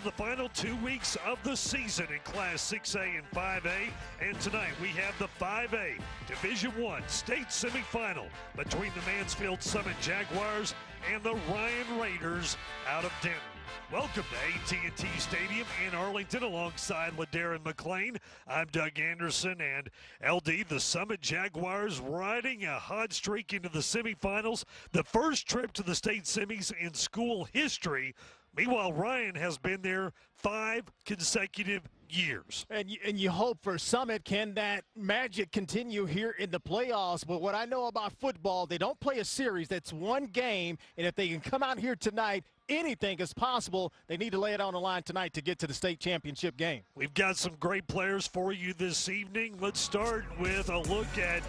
the final 2 weeks of the season in Class 6A and 5A. And tonight we have the 5A Division I state semifinal between the Mansfield Summit Jaguars and the Ryan Raiders out of Denton. Welcome to AT&T Stadium in Arlington alongside LaDarren McClain. I'm Doug Anderson, and LD, the Summit Jaguars riding a hot streak into the semifinals, the first trip to the state semis in school history. Meanwhile, Ryan has been there 5 consecutive years. And you hope for Summit, can that magic continue here in the playoffs? But what I know about football, they don't play a series. That's one game, and if they can come out here tonight, anything is possible. They need to lay it on the line tonight to get to the state championship game. We've got some great players for you this evening. Let's start with a look at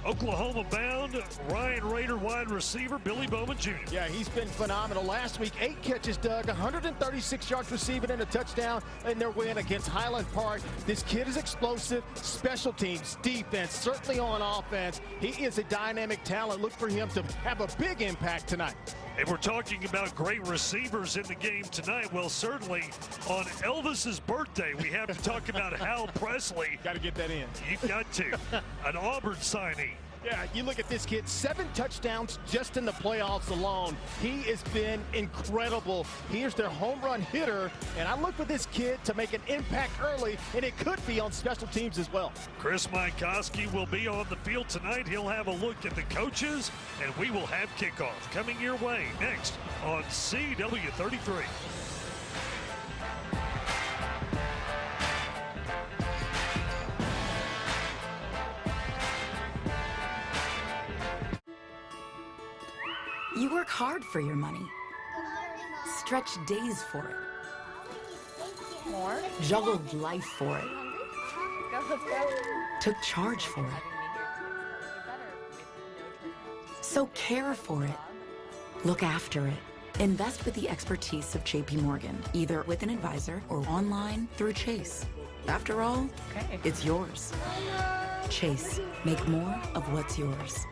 Oklahoma-bound Ryan Raider wide receiver Billy Bowman Jr. Yeah, he's been phenomenal. Last week, 8 catches, Doug, 136 yards receiving and a touchdown in their win against Highland Park. This kid is explosive. Special teams, defense, certainly on offense. He is a dynamic talent. Look for him to have a big impact tonight. If we're talking about great receivers in the game tonight, well, certainly on Elvis's birthday, we have to talk about Hal Presley. Got to get that in. You've got to. An Auburn signee. Yeah, you look at this kid, 7 touchdowns just in the playoffs alone. He has been incredible. Here's their home run hitter, and I look for this kid to make an impact early, and it could be on special teams as well. Chris Mykowski will be on the field tonight. He'll have a look at the coaches, and we will have kickoff coming your way next on CW33. You work hard for your money, stretch days for it, More? juggled life for it, Go, let's go. took charge for it. So care for it, look after it. Invest with the expertise of JP Morgan, either with an advisor or online through Chase. After all, it's yours. Chase, make more of what's yours.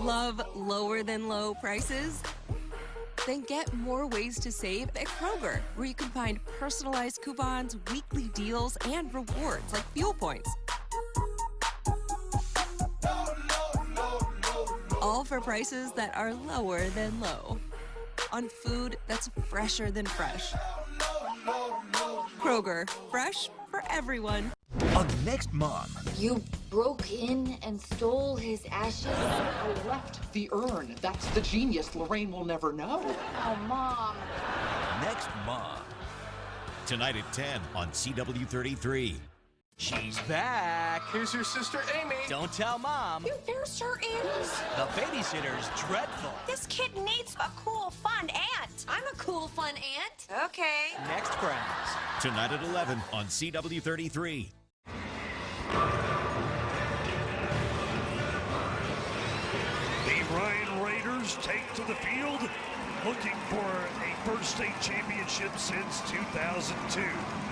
Love lower than low prices? Then get more ways to save at Kroger, where you can find personalized coupons, weekly deals, and rewards like fuel points. All for prices that are lower than low. On food that's fresher than fresh. Kroger, fresh for everyone. On Next Mom. You broke in and stole his ashes? I left the urn. That's the genius Lorraine will never know. Oh, Mom. Next Mom. Tonight at 10 on CW33. She's back. Here's your sister, Amy. Don't tell Mom. You embarrassed her aunt. The babysitter's dreadful. This kid needs a cool, fun aunt. I'm a cool, fun aunt. Okay. Next Friends. Tonight at 11 on CW33. The Ryan Raiders take to the field looking for a first state championship since 2002.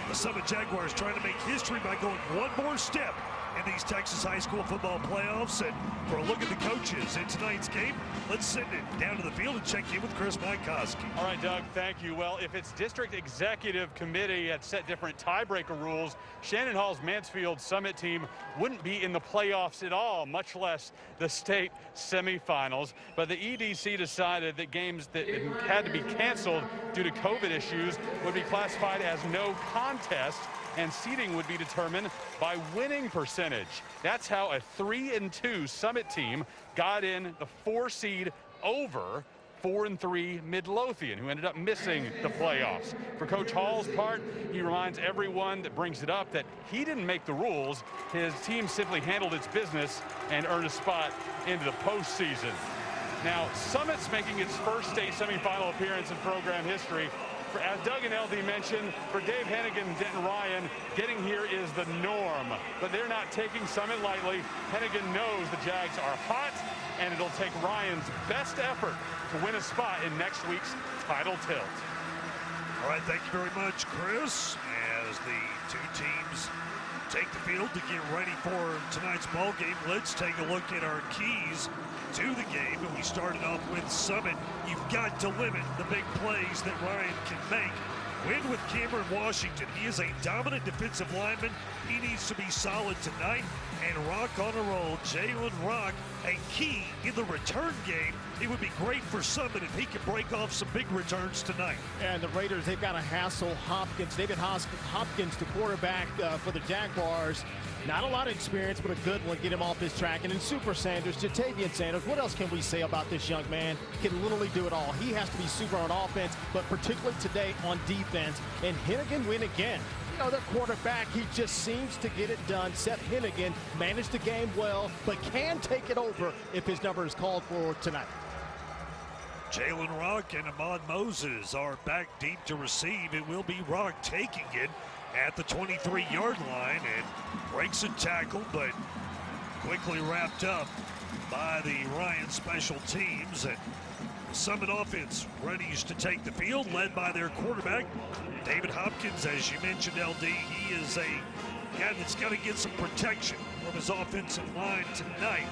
The Summit Jaguars trying to make history by going one more step in these Texas high school football playoffs. And for a look at the coaches in tonight's game, let's send it down to the field and check in with Chris Mykowski. All right, Doug, thank you. Well, if its district executive committee had set different tiebreaker rules, Shannon Hall's Mansfield Summit team wouldn't be in the playoffs at all, much less the state semifinals. But the EDC decided that games that had to be canceled due to COVID issues would be classified as no contest, and seeding would be determined by winning percentage. That's how a 3-2 Summit team got in the 4 seed over 4-3 Midlothian, who ended up missing the playoffs. For Coach Hall's part, he reminds everyone that brings it up that he didn't make the rules. His team simply handled its business and earned a spot into the postseason. Now, Summit's making its first state semifinal appearance in program history. As Doug and LD mentioned, for Dave Hennigan and Denton Ryan, getting here is the norm. But they're not taking Summit lightly. Hennigan knows the Jags are hot, and it'll take Ryan's best effort to win a spot in next week's title tilt. All right, thank you very much, Chris. As the two teams take the field to get ready for tonight's ball game. Let's take a look at our keys to the game. And we started off with Summit. You've got to limit the big plays that Ryan can make. Win with Cameron Washington. He is a dominant defensive lineman. He needs to be solid tonight. And Rock on a roll. Jalen Rock, a key in the return game. It would be great for Summit if he could break off some big returns tonight. And the Raiders, they've got to hassle Hopkins. David Hopkins, the quarterback for the Jaguars. Not a lot of experience, but a good one. Get him off his track. And then Super Sanders, Jatavian Sanders. What else can we say about this young man? Can literally do it all. He has to be super on offense, but particularly today on defense. And Hennigan win again. You know, their quarterback, he just seems to get it done. Seth Hennigan managed the game well, but can take it over if his number is called for tonight. Jalen Rock and Ahmad Moses are back deep to receive. It will be Rock taking it at the 23-yard line and breaks a tackle, but quickly wrapped up by the Ryan special teams. And Summit offense ready to take the field, led by their quarterback, David Hopkins. As you mentioned, LD, he is a guy that's got to get some protection from his offensive line tonight.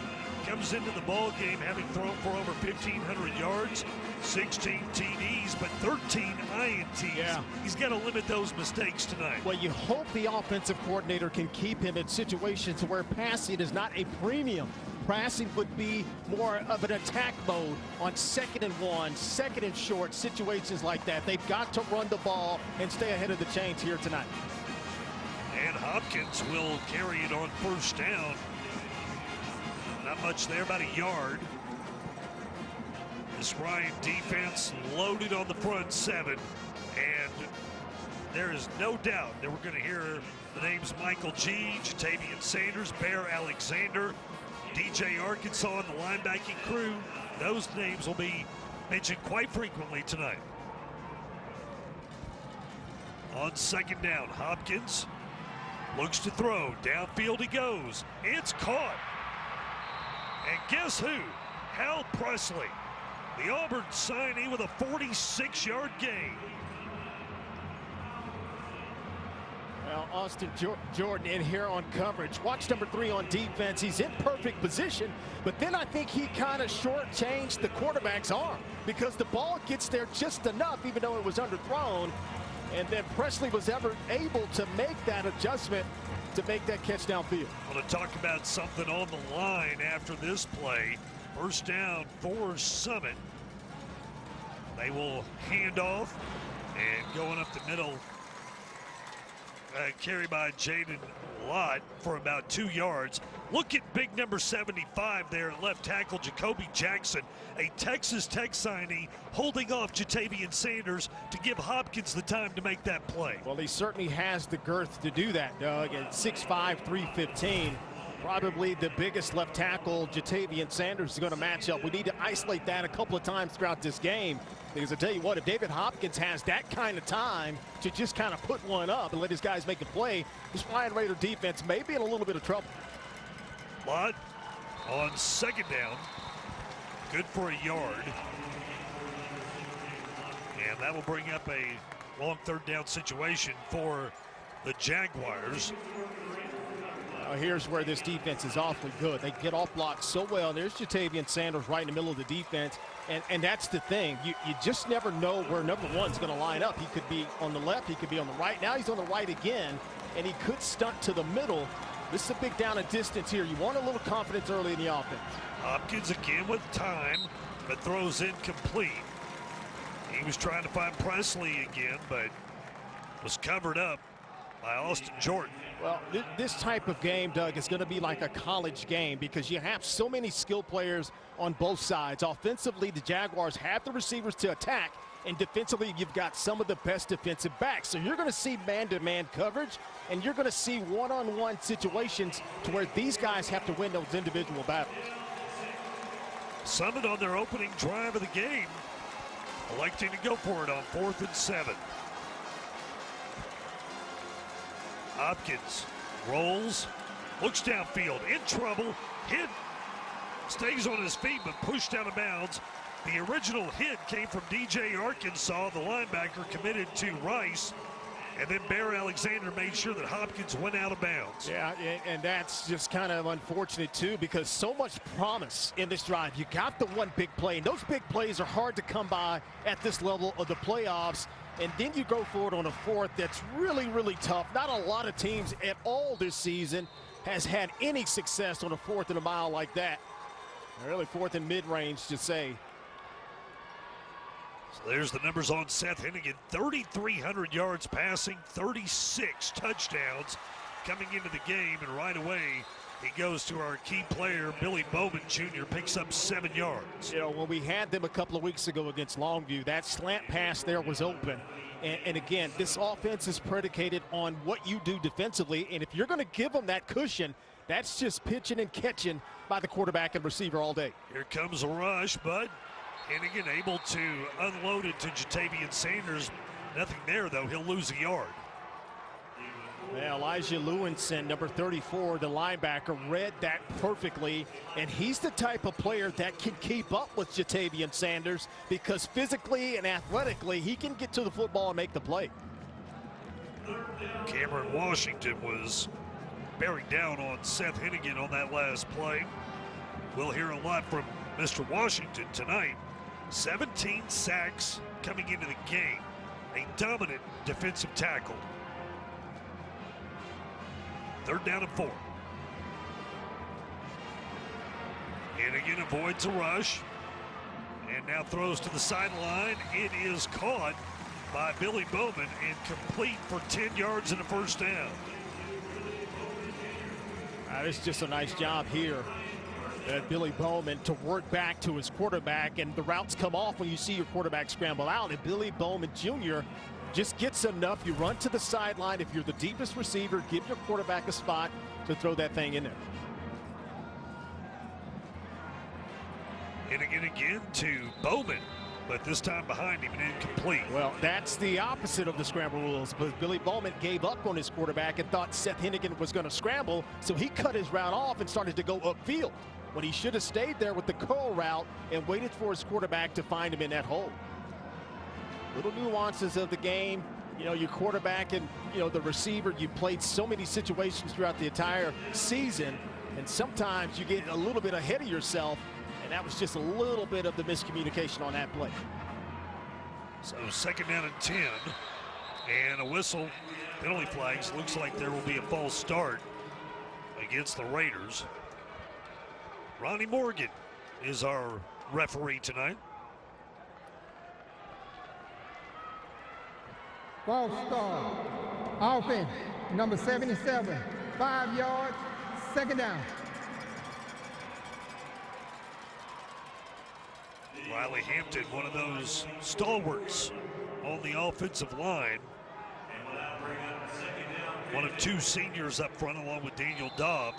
Comes into the ball game having thrown for over 1,500 yards, 16 TDs, but 13 INTs. Yeah. He's got to limit those mistakes tonight. Well, you hope the offensive coordinator can keep him in situations where passing is not a premium. Passing would be more of an attack mode on 2nd and 1, 2nd and short, situations like that. They've got to run the ball and stay ahead of the chains here tonight. And Hopkins will carry it on first down. Not much there, about a yard. This Ryan defense loaded on the front 7. And there is no doubt that we're going to hear the names Michael G, Jatavian Sanders, Bear Alexander, DJ Arkansas, and the linebacking crew. Those names will be mentioned quite frequently tonight. On 2nd down, Hopkins looks to throw. Downfield he goes. It's caught. And guess who? Hal Presley, the Auburn signee, with a 46-yard gain. Well, Austin Jordan in here on coverage. Watch number 3 on defense. He's in perfect position, but then I think he kind of shortchanged the quarterback's arm because the ball gets there just enough, even though it was underthrown. And then Presley was ever able to make that adjustment to make that catch downfield. I want to talk about something on the line after this play. First down for Summit. They will hand off, and going up the middle, carry by Jaden Lott for about 2 yards. Look at big number 75 there at left tackle, Jacoby Jackson, a Texas Tech signee, holding off Jatavian Sanders to give Hopkins the time to make that play. Well, he certainly has the girth to do that, Doug, at 6'5", 315. Probably the biggest left tackle Jatavian Sanders is going to match up. We need to isolate that a couple of times throughout this game, because I tell you what, if David Hopkins has that kind of time to just kind of put one up and let his guys make a play, this Ryan Raider defense may be in a little bit of trouble. Lott on 2nd down, good for a yard, and that will bring up a long 3rd down situation for the Jaguars. Here's where this defense is awfully good. They get off blocks so well. There's Jatavian Sanders right in the middle of the defense. And that's the thing. You just never know where number 1's going to line up. He could be on the left. He could be on the right. Now he's on the right again, and he could stunt to the middle. This is a big down and distance here. You want a little confidence early in the offense. Hopkins again with time, but throws incomplete. He was trying to find Presley again, but was covered up by Austin Jordan. Well, this type of game, Doug, is going to be like a college game because you have so many skill players on both sides. Offensively, the Jaguars have the receivers to attack, and defensively, you've got some of the best defensive backs. So you're going to see man-to-man coverage, and you're going to see one-on-one situations to where these guys have to win those individual battles. Summit on their opening drive of the game, electing to go for it on 4th and 7. Hopkins rolls, looks downfield, in trouble, hit, stays on his feet, but pushed out of bounds. The original hit came from DJ Arkansas, the linebacker committed to Rice. And then Bear Alexander made sure that Hopkins went out of bounds. Yeah, and that's just kind of unfortunate, too, because so much promise in this drive. You got the one big play, and those big plays are hard to come by at this level of the playoffs. And then you go forward on a fourth that's really, really tough. Not a lot of teams at all this season has had any success on a 4th and a mile like that. Really 4th and mid-range to say. So there's the numbers on Seth Hennigan. 3,300 yards passing, 36 touchdowns coming into the game. And right away, he goes to our key player, Billy Bowman Jr., picks up 7 yards. You know, when we had them a couple of weeks ago against Longview, that slant pass there was open. And again, this offense is predicated on what you do defensively. And if you're going to give them that cushion, that's just pitching and catching by the quarterback and receiver all day. Here comes a rush, but Hennigan able to unload it to Jatavian Sanders. Nothing there, though. He'll lose a yard. Yeah, Elijah Lewinson, number 34, the linebacker, read that perfectly. And he's the type of player that can keep up with Jatavian Sanders because physically and athletically, he can get to the football and make the play. Cameron Washington was bearing down on Seth Hennigan on that last play. We'll hear a lot from Mr. Washington tonight. 17 sacks coming into the game. A dominant defensive tackle. 3rd down and 4. Hennigan avoids a rush and now throws to the sideline. It is caught by Billy Bowman and complete for 10 yards and a 1st down. This is just a nice job here at Billy Bowman to work back to his quarterback, and the routes come off when you see your quarterback scramble out, and Billy Bowman Jr. just gets enough. You run to the sideline. If you're the deepest receiver, give your quarterback a spot to throw that thing in there. Hennigan again to Bowman, but this time behind him and incomplete. Well, that's the opposite of the scramble rules, but Billy Bowman gave up on his quarterback and thought Seth Hennigan was going to scramble, so he cut his route off and started to go upfield when he should have stayed there with the curl route and waited for his quarterback to find him in that hole. Little nuances of the game. You know, your quarterback and, you know, the receiver, you played so many situations throughout the entire season, and sometimes you get a little bit ahead of yourself, and that was just a little bit of the miscommunication on that play. So 2nd down and 10, and a whistle. Penalty flags. Looks like there will be a false start against the Raiders. Ronnie Morgan is our referee tonight. False start. Offense, number 77, 5 yards, 2nd down. Riley Hampton, one of those stalwarts on the offensive line. One of 2 seniors up front along with Daniel Dobb.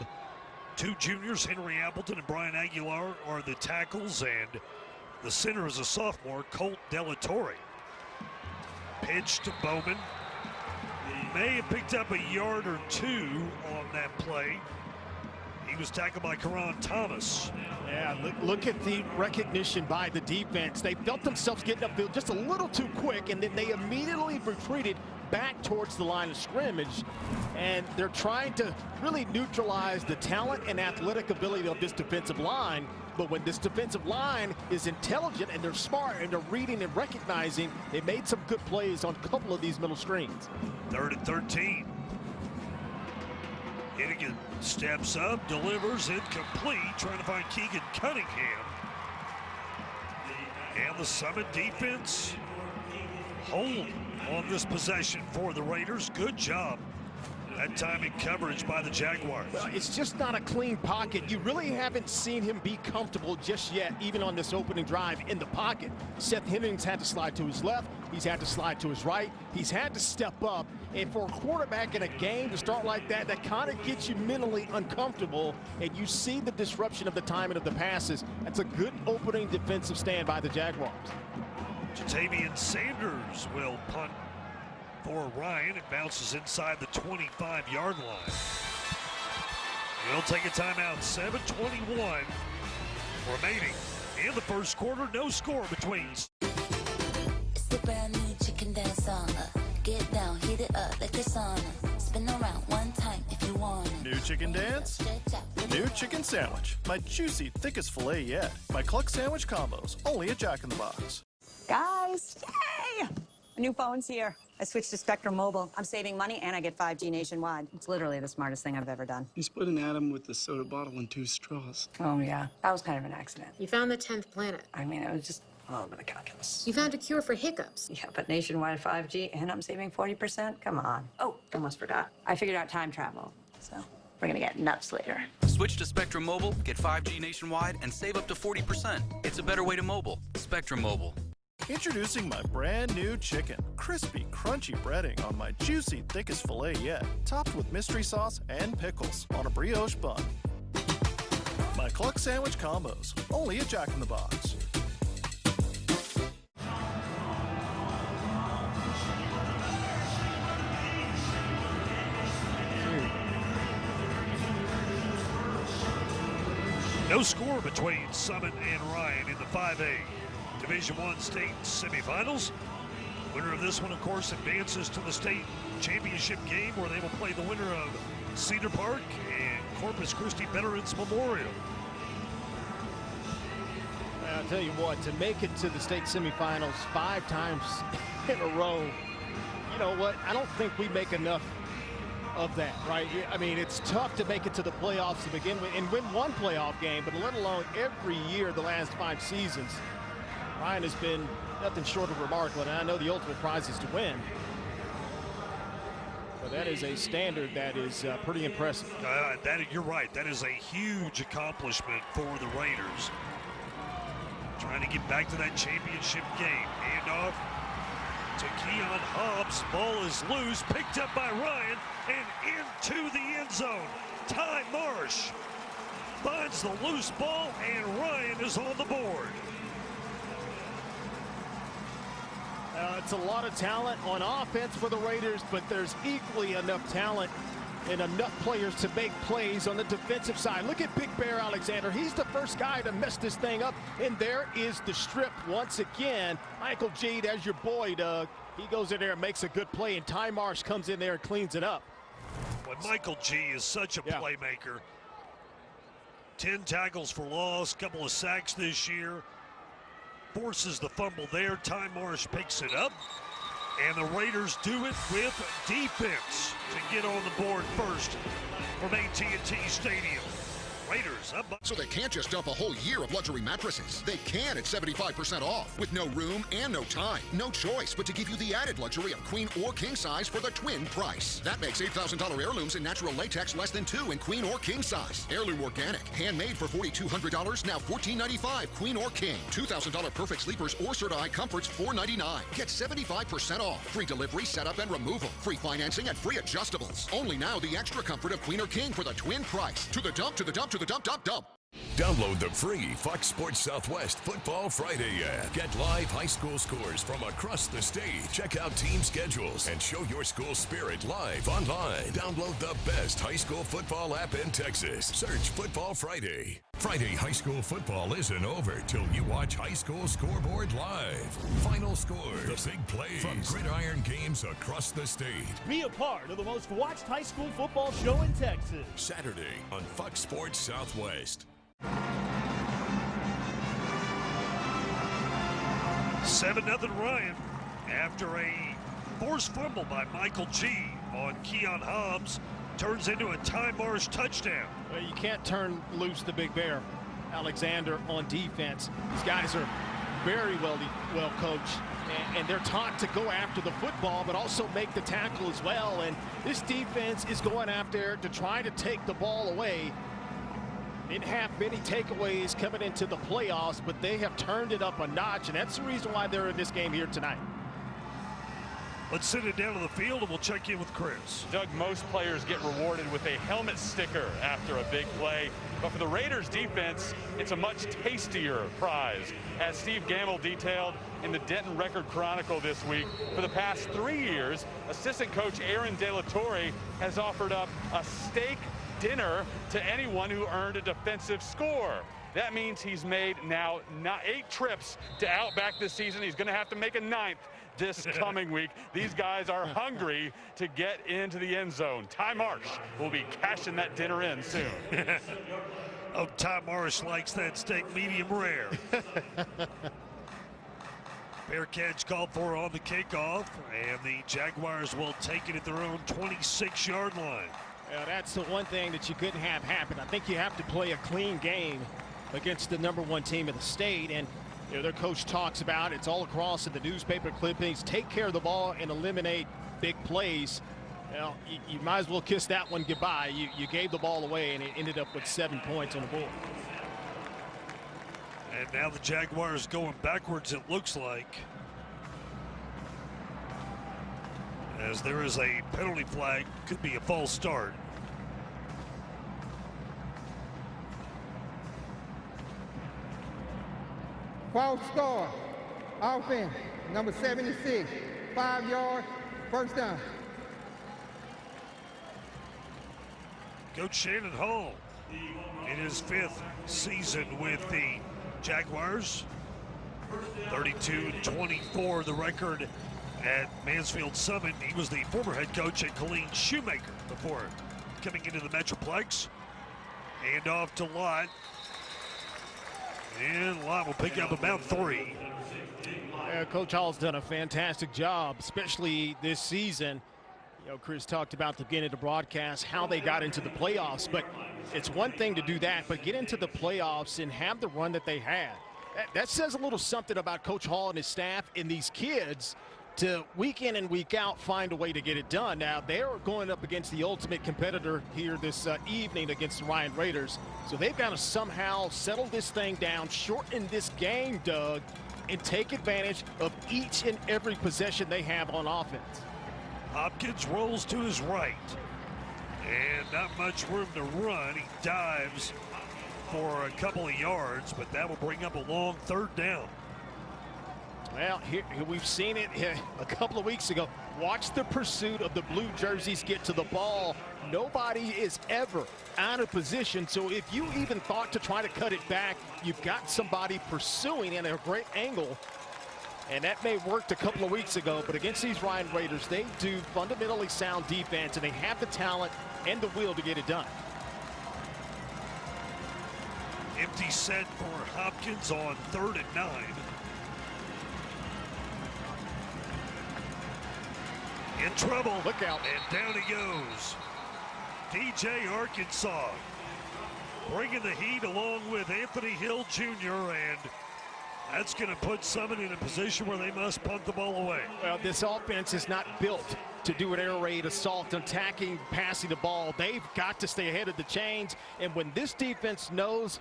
2 juniors, Henry Appleton and Brian Aguilar, are the tackles, and the center is a sophomore, Colt Delatorre. Pitch to Bowman. May have picked up a yard or 2 on that play. He was tackled by Karan Thomas. Yeah, look at the recognition by the defense. They felt themselves getting upfield just a little too quick, and then they immediately retreated back towards the line of scrimmage. And they're trying to really neutralize the talent and athletic ability of this defensive line. But when this defensive line is intelligent and they're smart and they're reading and recognizing, they made some good plays on a couple of these middle screens. 3rd and 13. Hennigan steps up, delivers, incomplete, trying to find Keegan Cunningham. And the Summit defense hold on this possession for the Raiders. Good job that time in coverage by the Jaguars. Well, it's just not a clean pocket. You really haven't seen him be comfortable just yet, even on this opening drive in the pocket. Seth Hennigan's had to slide to his left. He's had to slide to his right. He's had to step up. And for a quarterback in a game to start like that, that kind of gets you mentally uncomfortable. And you see the disruption of the timing of the passes. That's a good opening defensive stand by the Jaguars. Jatavian Sanders will punt for Ryan. It bounces inside the 25-yard line. We'll take a timeout. 7:21 remaining in the first quarter. No score between. It's the brand new chicken dance song. Get down, heat it up like a sauna. Spin around one time if you want it. New chicken dance? New chicken sandwich. My juicy, thickest filet yet. My Cluck sandwich combos. Only at Jack in the Box. Guys, yay! A new phone's here. I switched to Spectrum Mobile. I'm saving money and I get 5G nationwide. It's literally the smartest thing I've ever done. You split an atom with the soda bottle and 2 straws. Oh, yeah. That was kind of an accident. You found the 10th planet. I mean, it was just a little bit of calculus. You found a cure for hiccups. Yeah, but nationwide 5G and I'm saving 40%? Come on. Oh, almost forgot. I figured out time travel. So we're going to get nuts later. Switch to Spectrum Mobile, get 5G nationwide, and save up to 40%. It's a better way to mobile. Spectrum Mobile. Introducing my brand new chicken. Crispy, crunchy breading on my juicy, thickest filet yet. Topped with mystery sauce and pickles on a brioche bun. My Cluck sandwich combos. Only at Jack in the Box. No score between Summit and Ryan in the 5A Division I state semifinals. Winner of this one, of course, advances to the state championship game where they will play the winner of Cedar Park and Corpus Christi Veterans Memorial. I'll tell you what, to make it to the state semifinals 5 times in a row, you know what, I don't think we make enough of that, right? I mean, it's tough to make it to the playoffs to begin with and win one playoff game, but let alone every year the last 5 seasons. Ryan has been nothing short of remarkable, and I know the ultimate prize is to win. But that is a standard that is pretty impressive. You're right. That is a huge accomplishment for the Raiders. Trying to get back to that championship game. Handoff to Keon Hobbs. Ball is loose, picked up by Ryan, and into the end zone. Ty Marsh finds the loose ball, and Ryan is on the board. It's a lot of talent on offense for the Raiders, but there's equally enough talent and enough players to make plays on the defensive side. Look at Big Bear Alexander. He's the first guy to mess this thing up, and there is the strip once again. Michael G, that's your boy, Doug. He goes in there and makes a good play, and Ty Marsh comes in there and cleans it up. But Michael G is such a playmaker. 10 tackles for loss, couple of sacks this year. Forces the fumble there. Ty Marsh picks it up. And the Raiders do it with defense to get on the board first from AT&T Stadium. Raiders up. So they can't just dump a whole year of luxury mattresses. They can at 75% off with no room and no time. No choice but to give you the added luxury of queen or king size for the twin price. That makes $8,000 heirlooms in natural latex less than 2 in queen or king size. Heirloom organic, handmade for $4,200, now $1,495 queen or king. $2,000 perfect sleepers or certified comforts $499. Get 75% off. Free delivery, setup, and removal. Free financing and free adjustables. Only now the extra comfort of queen or king for the twin price. To the dump, to the dump, to the dump, dump, dump. Download the free Fox Sports Southwest Football Friday app. Get live high school scores from across the state. Check out team schedules and show your school spirit live online. Download the best high school football app in Texas. Search Football Friday. Friday high school football isn't over till you watch High School Scoreboard live. Final scores, the big plays from gridiron games across the state. Be a part of the most watched high school football show in Texas. Saturday on Fox Sports Southwest. 7-0 Ryan after a forced fumble by Michael G on Keon Hobbs turns into a Ty Marsh touchdown. Well, you can't turn loose the Big Bear Alexander on defense. These guys are very well coached, and they're taught to go after the football but also make the tackle as well, and this defense is going after to try to take the ball away. Didn't have many takeaways coming into the playoffs, but they have turned it up a notch, and that's the reason why they're in this game here tonight. Let's send it down to the field, and we'll check in with Chris. Doug, most players get rewarded with a helmet sticker after a big play, but for the Raiders defense, it's a much tastier prize. As Steve Gamble detailed in the Denton Record Chronicle this week, for the past 3 years, assistant coach Aaron De La Torre has offered up a steak dinner to anyone who earned a defensive score. That means he's made now 8 trips to Outback this season. He's going to have to make a 9th this coming week. These guys are hungry to get into the end zone. Ty Marsh will be cashing that dinner in soon. Oh, Ty Marsh likes that steak medium rare. Fair catch called for on the kickoff, and the Jaguars will take it at their own 26-yard line. Yeah, that's the one thing that you couldn't have happen. I think you have to play a clean game against the #1 team in the state, and you know, their coach talks about it's all across in the newspaper clippings. Take care of the ball and eliminate big plays. Well, you might as well kiss that one goodbye. You gave the ball away, and it ended up with 7 points on the board. And now the Jaguars going backwards, it looks like, as there is a penalty flag. Could be a false start. False start. Offense, number 76, 5 yards, first down. Coach Shannon Hall in his 5th season with the Jaguars. 32-24 the record at Mansfield Summit. He was the former head coach at Colleen Shoemaker before coming into the Metroplex. Hand off to Lott. And Lott will pick up about 3. Coach Hall's done a fantastic job, especially this season. You know, Chris talked about the beginning of the broadcast, how they got into the playoffs, but it's one thing to do that, but get into the playoffs and have the run that they had. That says a little something about Coach Hall and his staff and these kids to week in and week out find a way to get it done. Now, they're going up against the ultimate competitor here this evening against the Ryan Raiders, so they've got to somehow settle this thing down, shorten this game, Doug, and take advantage of each and every possession they have on offense. Hopkins rolls to his right, and not much room to run. He dives for a couple of yards, but that will bring up a long 3rd down. Well, here we've seen it a couple of weeks ago. Watch the pursuit of the blue jerseys get to the ball. Nobody is ever out of position, so if you even thought to try to cut it back, you've got somebody pursuing in a great angle. And that may have worked a couple of weeks ago, but against these Ryan Raiders, they do fundamentally sound defense, and they have the talent and the will to get it done. Empty set for Hopkins on 3rd and 9. In trouble. Look out. And down he goes. DJ Arkansas bringing the heat along with Anthony Hill Jr. and that's going to put Summit in a position where they must punt the ball away. Well, this offense is not built to do an air raid assault, attacking, passing the ball. They've got to stay ahead of the chains. And when this defense knows,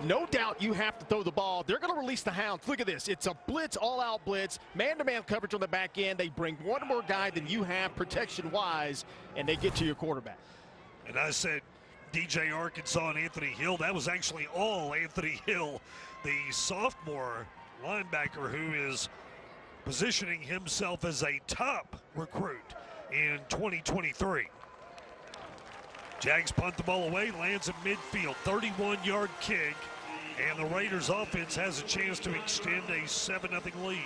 no doubt you have to throw the ball, they're going to release the hounds. Look at this. It's a blitz, all-out blitz, man-to-man coverage on the back end. They bring one more guy than you have protection-wise, and they get to your quarterback. And I said DJ Arkansas and Anthony Hill. That was actually all Anthony Hill, the sophomore linebacker who is positioning himself as a top recruit in 2023. Jags punt the ball away, lands in midfield, 31-yard kick, and the Raiders offense has a chance to extend a 7-0 lead.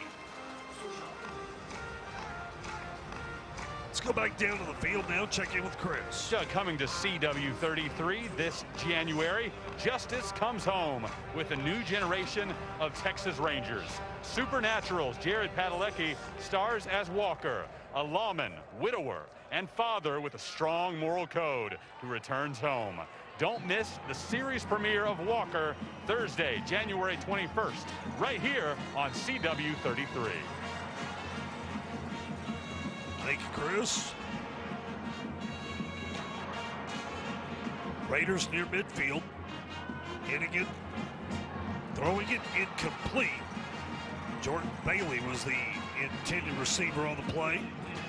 Let's go back down to the field now, check in with Chris. Coming to CW33 this January, justice comes home with a new generation of Texas Rangers. Supernatural's Jared Padalecki stars as Walker, a lawman, widower, and father with a strong moral code who returns home. Don't miss the series premiere of Walker Thursday, January 21st, right here on CW33. Thank you, Chris. Raiders near midfield. Hitting it, throwing it incomplete. Jordan Bailey was the intended receiver on the play.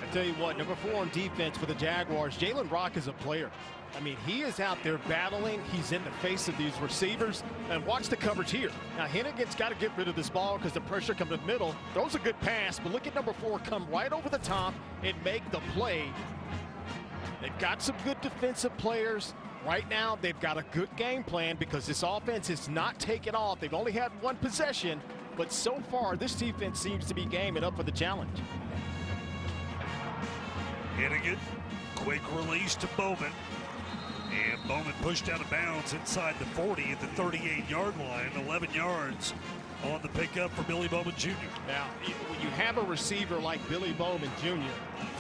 I tell you what, number 4 on defense for the Jaguars, Jalen Rock is a player. I mean, he is out there battling. He's in the face of these receivers. And watch the coverage here. Now, Hennigan's got to get rid of this ball because the pressure comes in the middle. Throws a good pass, but look at number 4 come right over the top and make the play. They've got some good defensive players. Right now, they've got a good game plan because this offense is not taking off. They've only had one possession, But so far, this defense seems to be game and up for the challenge. Hennigan, quick release to Bowman. And Bowman pushed out of bounds inside the 40 at the 38-yard line, 11 yards on the pickup for Billy Bowman Jr. Now, when you have a receiver like Billy Bowman Jr.,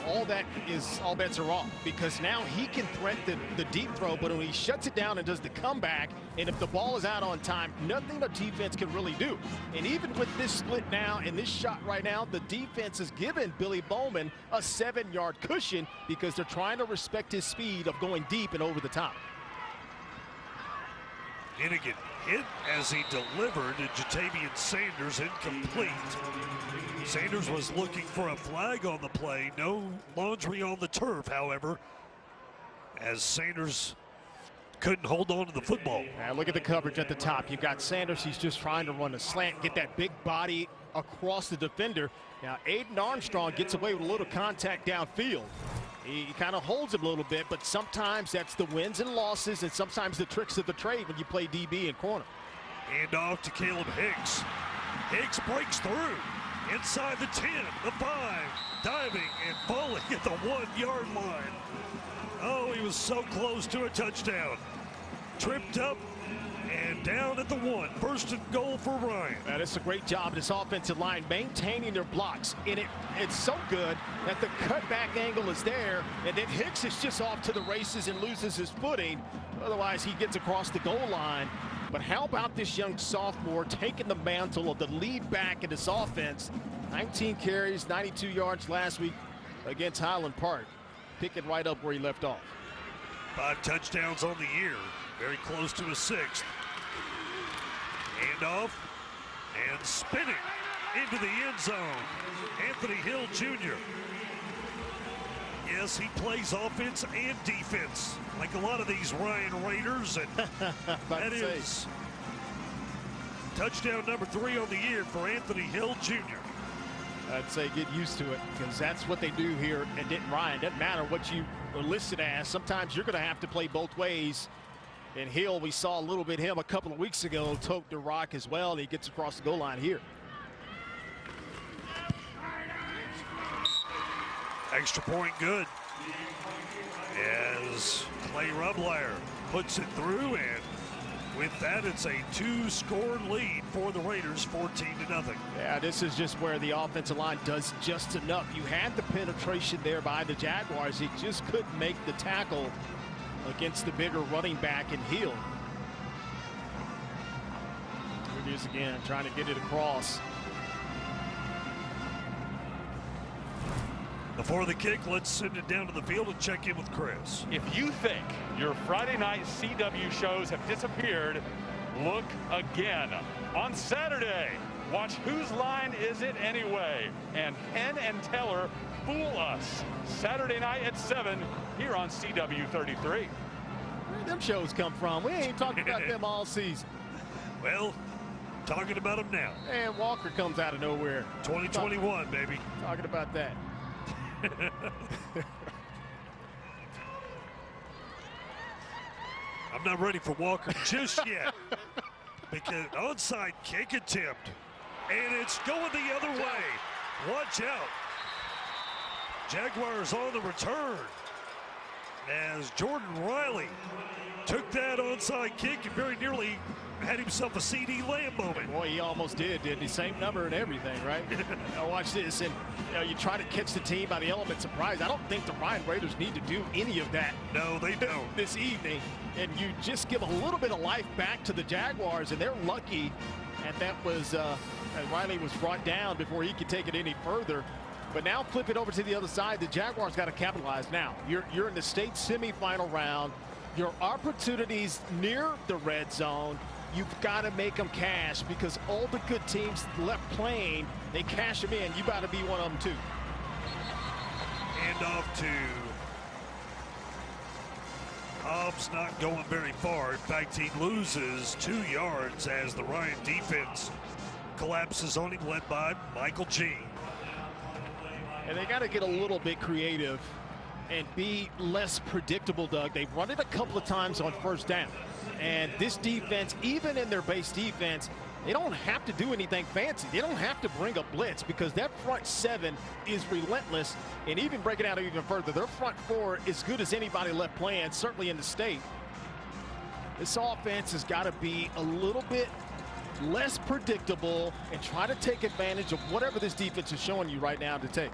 all bets are off, because now he can threat the deep throw, but when he shuts it down and does the comeback, and if the ball is out on time, nothing the defense can really do. And even with this split now and this shot right now, the defense has given Billy Bowman a 7-yard cushion because they're trying to respect his speed of going deep and over the top. Hennigan hit as he delivered to Jatavian Sanders, incomplete. Sanders was looking for a flag on the play. No laundry on the turf, however, as Sanders couldn't hold on to the football. Now look at the coverage at the top. You've got Sanders. He's just trying to run a slant, get that big body across the defender. Now Aiden Armstrong gets away with a little contact downfield. He kind of holds him a little bit, but sometimes that's the wins and losses and sometimes the tricks of the trade when you play DB and corner. Hand off to Caleb Hicks. Hicks breaks through inside the 10, the 5, diving and falling at the 1-yard line. Oh, he was so close to a touchdown. Tripped up and down at the 1. First and goal for Ryan. That is a great job of this offensive line maintaining their blocks. And it's so good that the cutback angle is there, and then Hicks is just off to the races and loses his footing. Otherwise, he gets across the goal line. But how about this young sophomore taking the mantle of the lead back in this offense? 19 carries, 92 yards last week against Highland Park. Picking right up where he left off. 5 touchdowns on the year. Very close to a 6th. Handoff and spinning into the end zone. Anthony Hill Jr. Yes, he plays offense and defense like a lot of these Ryan Raiders, and that is touchdown number 3 on the year for Anthony Hill Jr. I'd say get used to it, because that's what they do here at Denton Ryan. Doesn't matter what you are listed as. Sometimes you're going to have to play both ways. And Hill, we saw a little bit him a couple of weeks ago, tote the rock as well, and he gets across the goal line here. Extra point good as Clay Rubleyer puts it through, and with that, it's a 2-score lead for the Raiders, 14-0. Yeah, this is just where the offensive line does just enough. You had the penetration there by the Jaguars. He just couldn't make the tackle against the bigger running back in Hill. Here it is again, trying to get it across. Before the kick, let's send it down to the field and check in with Chris. If you think your Friday night CW shows have disappeared, look again. On Saturday, watch Whose Line Is It Anyway? And Penn and Teller fool us. Saturday night at 7 here on CW 33. Where did them shows come from? We ain't talking about them all season. Well, talking about them now. And Walker comes out of nowhere. 2021, baby. Talking about that. I'm not ready for Walker just yet, because onside kick attempt, and it's going the other way. Watch out. Jaguars on the return as Jordan Riley took that onside kick and very nearly had himself a CD Lamb moment. Boy, he almost did he? Same number and everything, right? Now watch this, and you try to catch the team by the element of surprise. I don't think the Ryan Raiders need to do any of that. No, they don't. This evening, and you just give a little bit of life back to the Jaguars, and they're lucky. And that was, Riley was brought down before he could take it any further. But now flip it over to the other side. The Jaguars got to capitalize now. You're in the state semifinal round. Your opportunities near the red zone, you've got to make them cash, because all the good teams left playing, they cash them in. You got to be one of them too. Hand off to Hobbs, not going very far. In fact, he loses 2 yards as the Ryan defense collapses on him, led by Michael G. And they got to get a little bit creative and be less predictable, Doug. They've run it a couple of times on first down. And this defense, even in their base defense, They don't have to do anything fancy. They don't have to bring a blitz because that front seven is relentless. And even breaking out even further, their front four is good as anybody left playing, certainly in the state. This offense has got to be a little bit less predictable and try to take advantage of whatever this defense is showing you right now to take.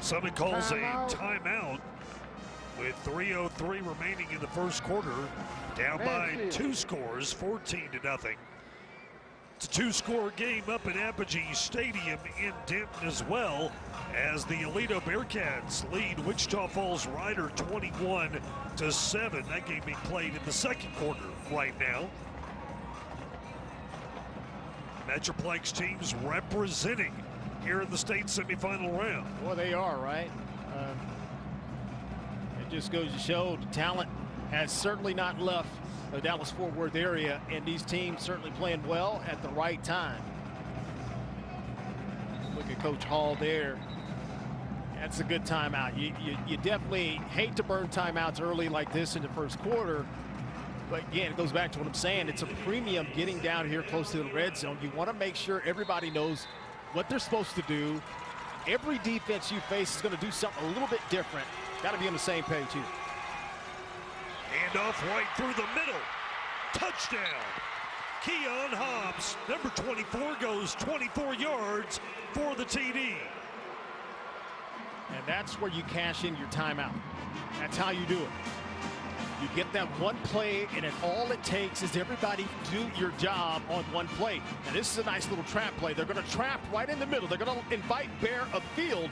Summit calls a timeout with 3:03 remaining in the first quarter. Down by 2 scores, 14-0. It's a 2-score game up in Apogee Stadium in Denton as well, as the Aledo Bearcats lead Wichita Falls Rider 21-7. That game being played in the second quarter right now. Metroplex teams representing here in the state semifinal round. Well, they are, right? It just goes to show the talent has certainly not left the Dallas-Fort Worth area, and these teams certainly playing well at the right time. Look at Coach Hall there. That's a good timeout. You definitely hate to burn timeouts early like this in the first quarter. But again, it goes back to what I'm saying. It's a premium getting down here close to the red zone. You want to make sure everybody knows what they're supposed to do. Every defense you face is going to do something a little bit different. Got to be on the same page here. Handoff right through the middle. Touchdown. Keon Hobbs, number 24, goes 24 yards for the TD. And that's where you cash in your timeout. That's how you do it. You get that one play, and all it takes is everybody do your job on one play. And this is a nice little trap play. They're going to trap right in the middle. They're going to invite Bear upfield.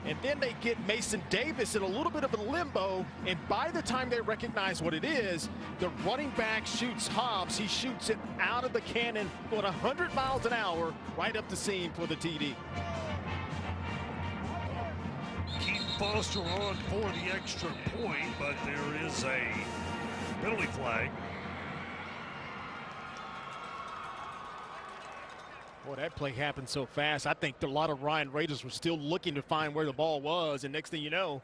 And then they get Mason Davis in a little bit of a limbo. And by the time they recognize what it is, the running back shoots Hobbs. He shoots it out of the cannon going 100 miles an hour right up the seam for the TD. Keith Foster on for the extra point, but there is a penalty flag. Boy, that play happened so fast. I think a lot of Ryan Raiders were still looking to find where the ball was, and next thing you know,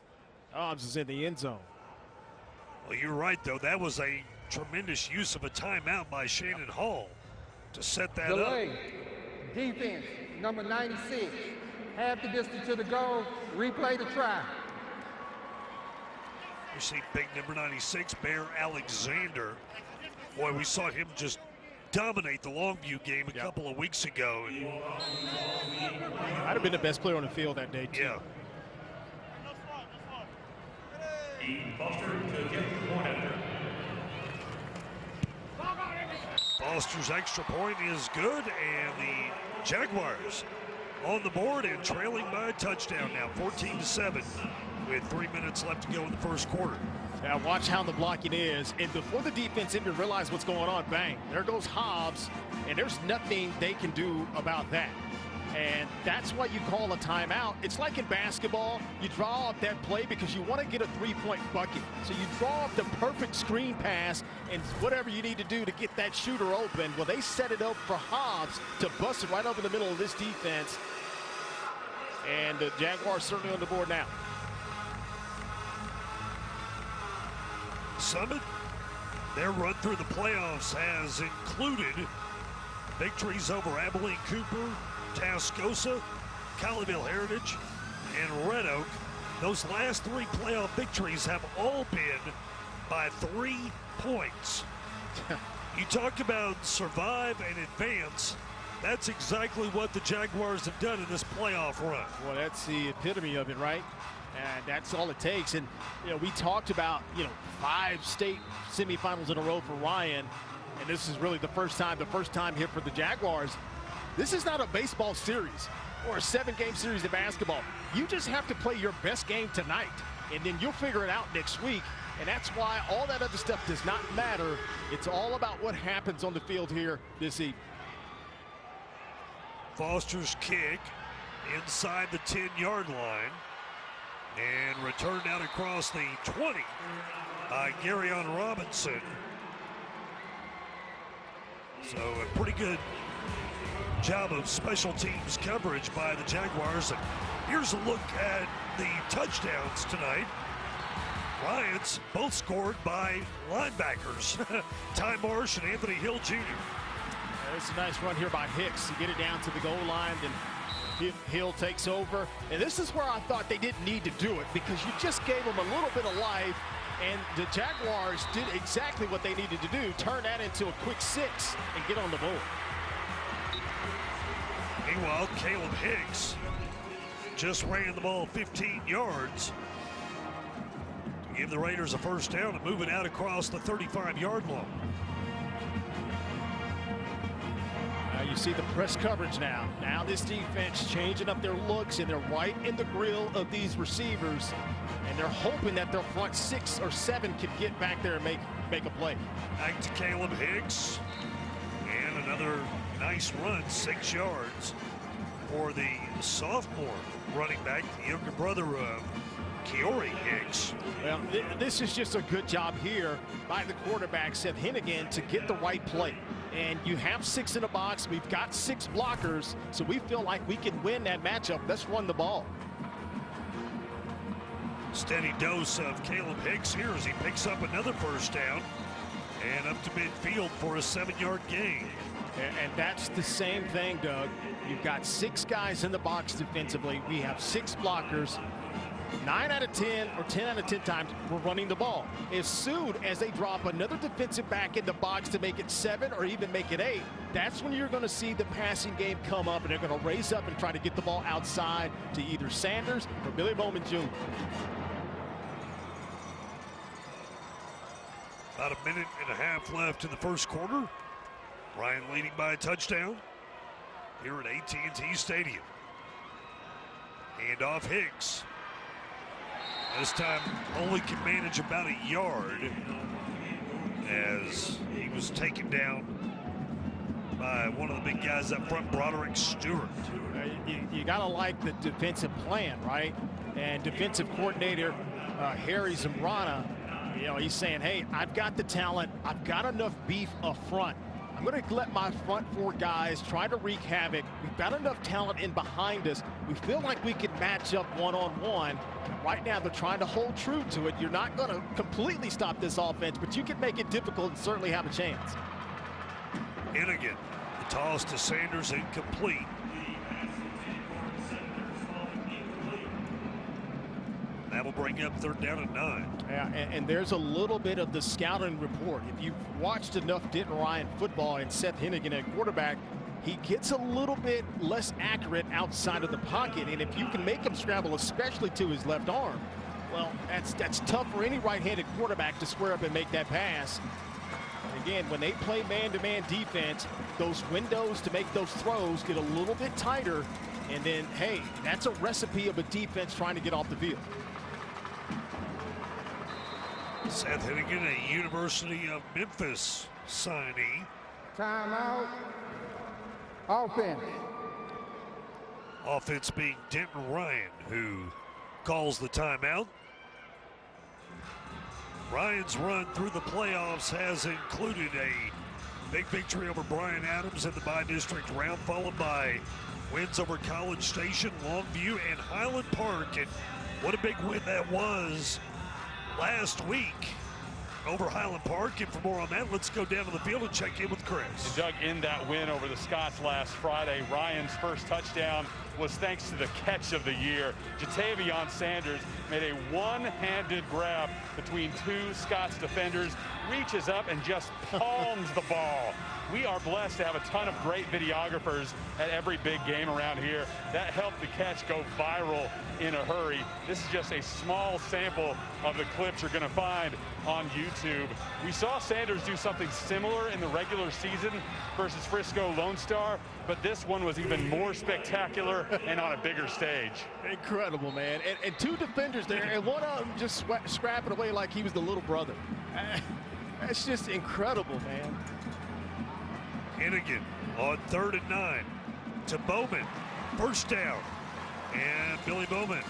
Hobbs is in the end zone. Well, you're right, though. That was a tremendous use of a timeout by Shannon Hall to set that Delay. up. Defense, number 96. Half the distance to the goal. Replay the try. You see big number 96, Bear Alexander. Boy, we saw him just dominate the Longview game a couple of weeks ago. Might have been the best player on the field that day, too. Yeah. Foster's extra point is good, and the Jaguars on the board and trailing by a touchdown now, 14-7, with 3 minutes left to go in the first quarter. Now watch how the blocking is, and before the defense even realize what's going on, bang, there goes Hobbs, and there's nothing they can do about that. And that's why you call a timeout. It's like in basketball, you draw up that play because you want to get a three-point bucket. So you draw up the perfect screen pass and whatever you need to do to get that shooter open. Well, they set it up for Hobbs to bust it right over the middle of this defense. And the Jaguars certainly on the board now. Summit, their run through the playoffs has included victories over Abilene Cooper, Tascosa, Colleyville Heritage, and Red Oak. Those last 3 playoff victories have all been by 3 points. You talk about survive and advance. That's exactly what the Jaguars have done in this playoff run. Well, that's the epitome of it, right? And that's all it takes. And, you know, we talked about, 5 state semifinals in a row for Ryan. And this is really the first time here for the Jaguars. This is not a baseball series or a 7-game series of basketball. You just have to play your best game tonight, and then you'll figure it out next week. And that's why all that other stuff does not matter. It's all about what happens on the field here this evening. Foster's kick inside the 10-yard line and returned out across the 20 by Garyon Robinson. So a pretty good job of special teams coverage by the Jaguars. And here's a look at the touchdowns tonight. Lions both scored by linebackers, Ty Marsh and Anthony Hill Jr. It's a nice run here by Hicks to get it down to the goal line. Then Hill takes over. And this is where I thought they didn't need to do it, because you just gave them a little bit of life. And the Jaguars did exactly what they needed to do, turn that into a quick 6 and get on the board. Meanwhile, Caleb Hicks just ran the ball 15 yards to give the Raiders a first down and move it out across the 35-yard line. You see the press coverage now. Now this defense changing up their looks, and they're right in the grill of these receivers. And they're hoping that their front 6 or 7 can get back there and make a play. Back to Caleb Hicks. And another nice run, 6 yards for the sophomore running back, the younger brother of Keori Hicks. Well, this is just a good job here by the quarterback, Seth Hennigan, to get the right play. And you have 6 in the box. We've got 6 blockers, so we feel like we can win that matchup. Let's run the ball. Steady dose of Caleb Hicks here as he picks up another first down and up to midfield for a 7-yard gain. And that's the same thing, Doug. You've got 6 guys in the box defensively. We have 6 blockers. 9 out of 10 or 10 out of 10 times we're running the ball. As soon as they drop another defensive back in the box to make it 7 or even make it 8, that's when you're going to see the passing game come up, and they're going to raise up and try to get the ball outside to either Sanders or Billy Bowman Jr. About a minute and a half left in the first quarter. Ryan leading by a touchdown here at AT&T Stadium. Hand off Hicks. This time only can manage about a yard as he was taken down by one of the big guys up front, Broderick Stewart. You got to like the defensive plan, right? And defensive coordinator Harry Zambrana, you know, he's saying, hey, I've got the talent. I've got enough beef up front. I'm going to let my front 4 guys try to wreak havoc. We've got enough talent in behind us. We feel like we can match up one-on-one. Right now, they're trying to hold true to it. You're not going to completely stop this offense, but you can make it difficult and certainly have a chance. Hennigan, the toss to Sanders, incomplete. That'll bring up 3rd down and 9. Yeah, and there's a little bit of the scouting report. If you've watched enough Denton Ryan football and Seth Hennigan at quarterback, he gets a little bit less accurate outside of the pocket. And if you can make him scramble, especially to his left arm, well, that's tough for any right-handed quarterback to square up and make that pass. And again, when they play man-to-man defense, those windows to make those throws get a little bit tighter. And then, hey, that's a recipe of a defense trying to get off the field. Seth Hennigan, a University of Memphis signee. Timeout. Offense. Offense being Denton Ryan, who calls the timeout. Ryan's run through the playoffs has included a big victory over Bryan Adams in the bi-district round, followed by wins over College Station, Longview, and Highland Park. And what a big win that was last week over Highland Park. And for more on that, let's go down to the field and check in with Chris. And Doug, in that win over the Scots last Friday, Ryan's first touchdown was thanks to the catch of the year. Jatavion Sanders made a one-handed grab between 2 Scots defenders, reaches up and just palms the ball. We are blessed to have a ton of great videographers at every big game around here. That helped the catch go viral in a hurry. This is just a small sample of the clips you're going to find on YouTube. We saw Sanders do something similar in the regular season versus Frisco Lone Star, but this one was even more spectacular and on a bigger stage. Incredible, man. And 2 defenders there, and one of them just scrapping away like he was the little brother. That's just incredible, man. Hennigan on 3rd and 9 to Bowman. First down. And Billy Bowman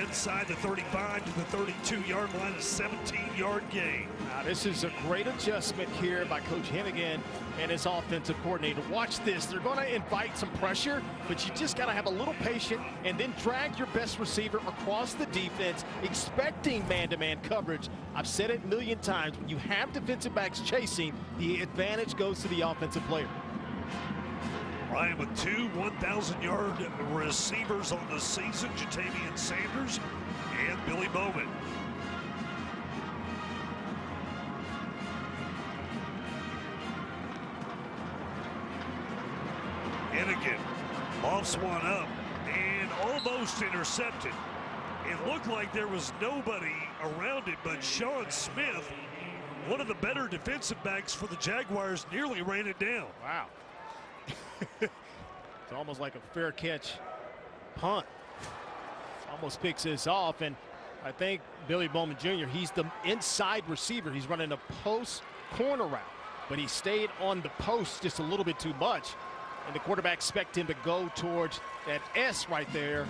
inside the 35 to the 32-yard line, a 17-yard gain. Now, this is a great adjustment here by Coach Hennigan and his offensive coordinator. Watch this. They're going to invite some pressure, but you just got to have a little patience and then drag your best receiver across the defense, expecting man-to-man coverage. I've said it a million times. When you have defensive backs chasing, the advantage goes to the offensive player. Ryan with 2 1,000-yard receivers on the season, Jatavian Sanders and Billy Bowman. Hennigan lofts one up and almost intercepted. It looked like there was nobody around it, but Sean Smith, one of the better defensive backs for the Jaguars, nearly ran it down. Wow. It's almost like a fair catch punt. Almost picks this off, and I think Billy Bowman Jr., he's the inside receiver. He's running a post corner route, but he stayed on the post just a little bit too much, and the quarterback expect him to go towards that S right there.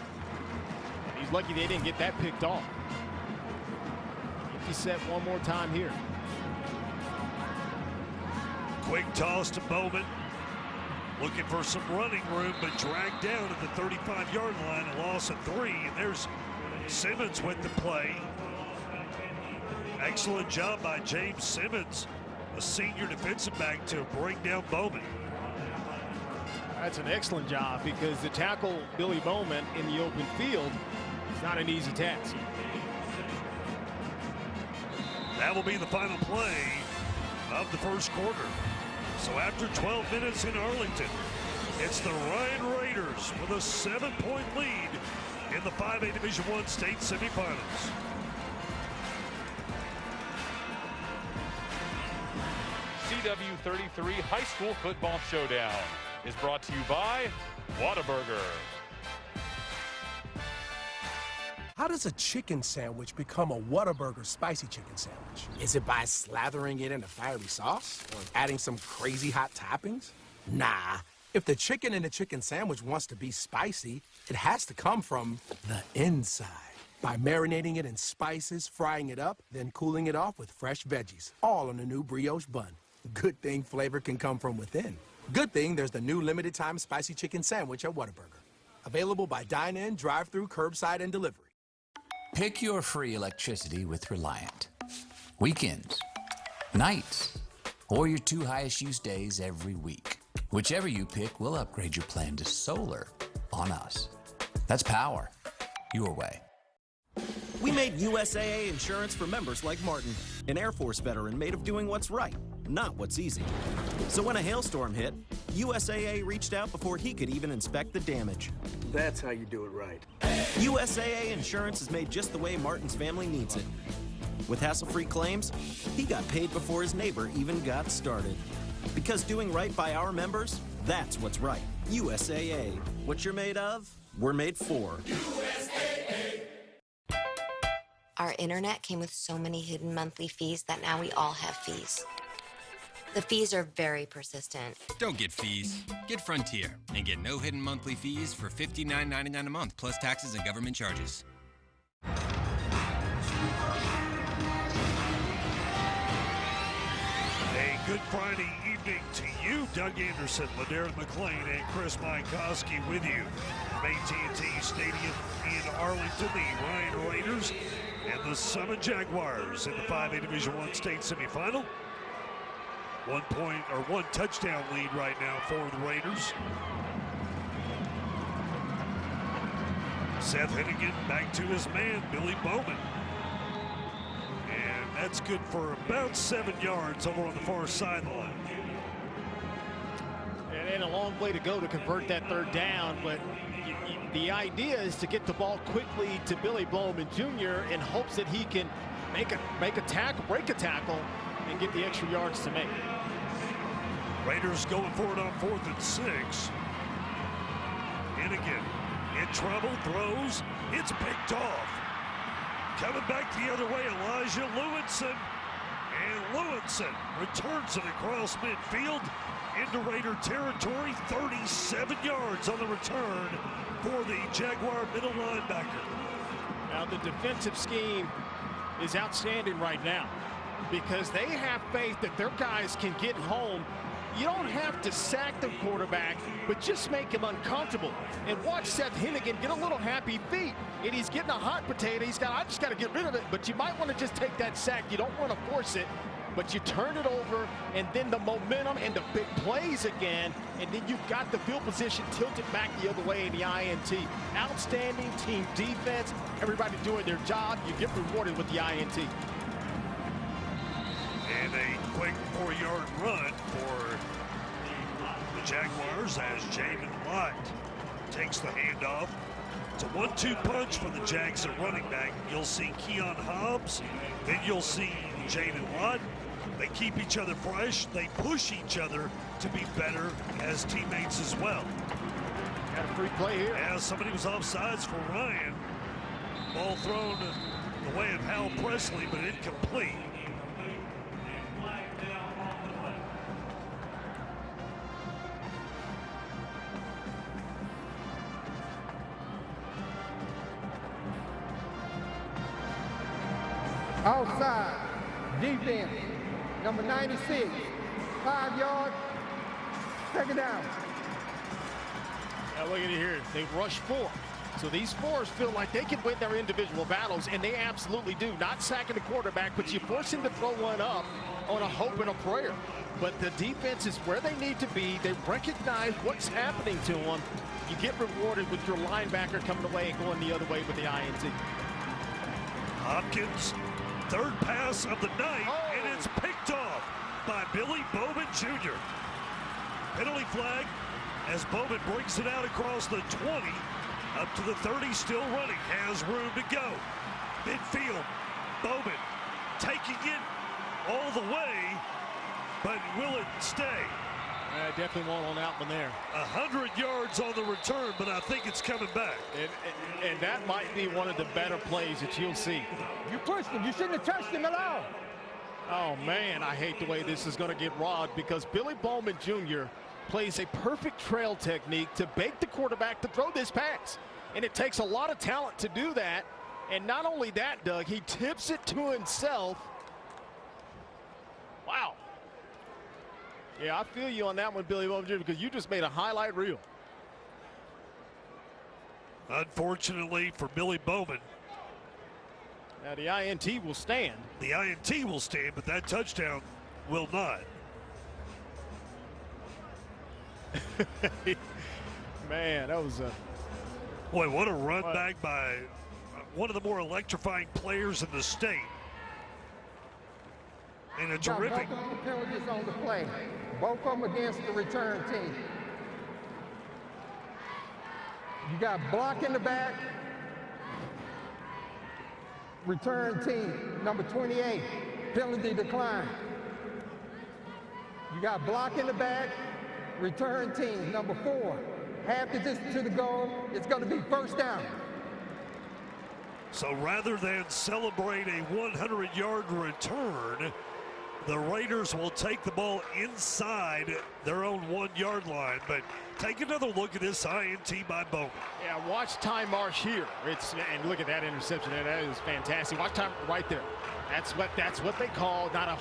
He's lucky they didn't get that picked off. He set one more time here. Quick toss to Bowman. Looking for some running room, but dragged down at the 35-yard line, a loss of 3. And there's Simmons with the play. Excellent job by James Simmons, a senior defensive back, to bring down Bowman. That's an excellent job, because to tackle Billy Bowman in the open field is not an easy task. That will be the final play of the first quarter. So after 12 minutes in Arlington, it's the Ryan Raiders with a 7-point lead in the 5A Division I state semifinals. CW33 High School Football Showdown is brought to you by Whataburger. How does a chicken sandwich become a Whataburger spicy chicken sandwich? Is it by slathering it in a fiery sauce? Or adding some crazy hot toppings? Nah. If the chicken in a chicken sandwich wants to be spicy, it has to come from the inside. By marinating it in spices, frying it up, then cooling it off with fresh veggies, all on a new brioche bun. Good thing flavor can come from within. Good thing there's the new limited-time spicy chicken sandwich at Whataburger. Available by dine-in, drive-through, curbside, and delivery. Pick your free electricity with Reliant. Weekends, nights, or your 2 highest use days every week. Whichever you pick, we'll upgrade your plan to solar on us. That's power your way. We made USAA insurance for members like Martin, an Air Force veteran made of doing what's right, not what's easy. So when a hailstorm hit, USAA reached out before he could even inspect the damage. That's how you do it right. USAA insurance is made just the way Martin's family needs it. With hassle-free claims, he got paid before his neighbor even got started. Because doing right by our members, that's what's right. USAA. What you're made of, we're made for. USAA. Our internet came with so many hidden monthly fees that now we all have fees. The fees are very persistent. Don't get fees. Get Frontier and get no hidden monthly fees for $59.99 a month plus taxes and government charges. A good Friday evening to you. Doug Anderson, Ladarian McLean, and Chris Mankowski with you from AT&T Stadium in Arlington. The Ryan Raiders and the Summit Jaguars in the 5A Division I state semifinal. 1 touchdown lead right now for the Raiders. Seth Hennigan back to his man, Billy Bowman. And that's good for about 7 yards over on the far sideline. And a long way to go to convert that 3rd down, but the idea is to get the ball quickly to Billy Bowman Jr. in hopes that he can make a tackle, break a tackle, and get the extra yards to make. Raiders going for it on 4th and 6. Hennigan in trouble, throws, it's picked off. Coming back the other way, Elijah Lewinson. And Lewinson returns it across midfield into Raider territory. 37 yards on the return for the Jaguar middle linebacker. Now the defensive scheme is outstanding right now because they have faith that their guys can get home. You don't have to sack the quarterback, but just make him uncomfortable. And watch Seth Hennigan get a little happy feet. And he's getting a hot potato. I just got to get rid of it. But you might want to just take that sack. You don't want to force it. but you turn it over, and then the momentum and the big plays again, and then you've got the field position tilted back the other way in the INT. Outstanding team defense. Everybody doing their job. You get rewarded with the INT. And a quick 4-yard run for the Jaguars as Jamin Lott takes the handoff. It's a 1-2 punch for the Jags at running back. You'll see Keon Hobbs, then you'll see Jamin Lott. They keep each other fresh. They push each other to be better as teammates as well. Got a free play here. Yeah, somebody was offsides for Ryan. Ball thrown the way of Hal Presley, but incomplete. Outside, defense, number 96, 5 yards, second down. Now look at it here. They rush 4. So these 4s feel like they can win their individual battles, and they absolutely do. Not sacking the quarterback, but you force him to throw one up on a hope and a prayer. But the defense is where they need to be. They recognize what's happening to them. You get rewarded with your linebacker coming away and going the other way with the INT. Hopkins, third pass of the night, and it's picked off by Billy Bowman Jr. Penalty flag as Bowman brings it out across the 20, up to the 30, still running, has room to go. Midfield, Bowman taking it all the way, but will it stay? Definitely won't on that one there. 100 yards on the return, but I think it's coming back. And that might be one of the better plays that you'll see. You pushed him. You shouldn't have touched him at all. Oh, man, I hate the way this is going to get robbed because Billy Bowman Jr. plays a perfect trail technique to bait the quarterback to throw this pass. And it takes a lot of talent to do that. And not only that, Doug, he tips it to himself. Wow. Yeah, I feel you on that one, Billy Bowman Jr., because you just made a highlight reel. Unfortunately for Billy Bowman. Now the INT will stand. The INT will stand, but that touchdown will not. Man, that was a... Boy, what a run back by one of the more electrifying players in the state. And a terrific... Both of the penalties on the play. Both of them against the return team. You got block in the back. Return team, number 28, penalty decline. You got block in the back. Return team, number 4. Half the distance to the goal. It's going to be first down. So rather than celebrate a 100-yard return, the Raiders will take the ball inside their own 1-yard line. But take another look at this INT by Bowman. Yeah, watch Ty Marsh here. And look at that interception there. That is fantastic. Watch Ty right there. That's what they call not a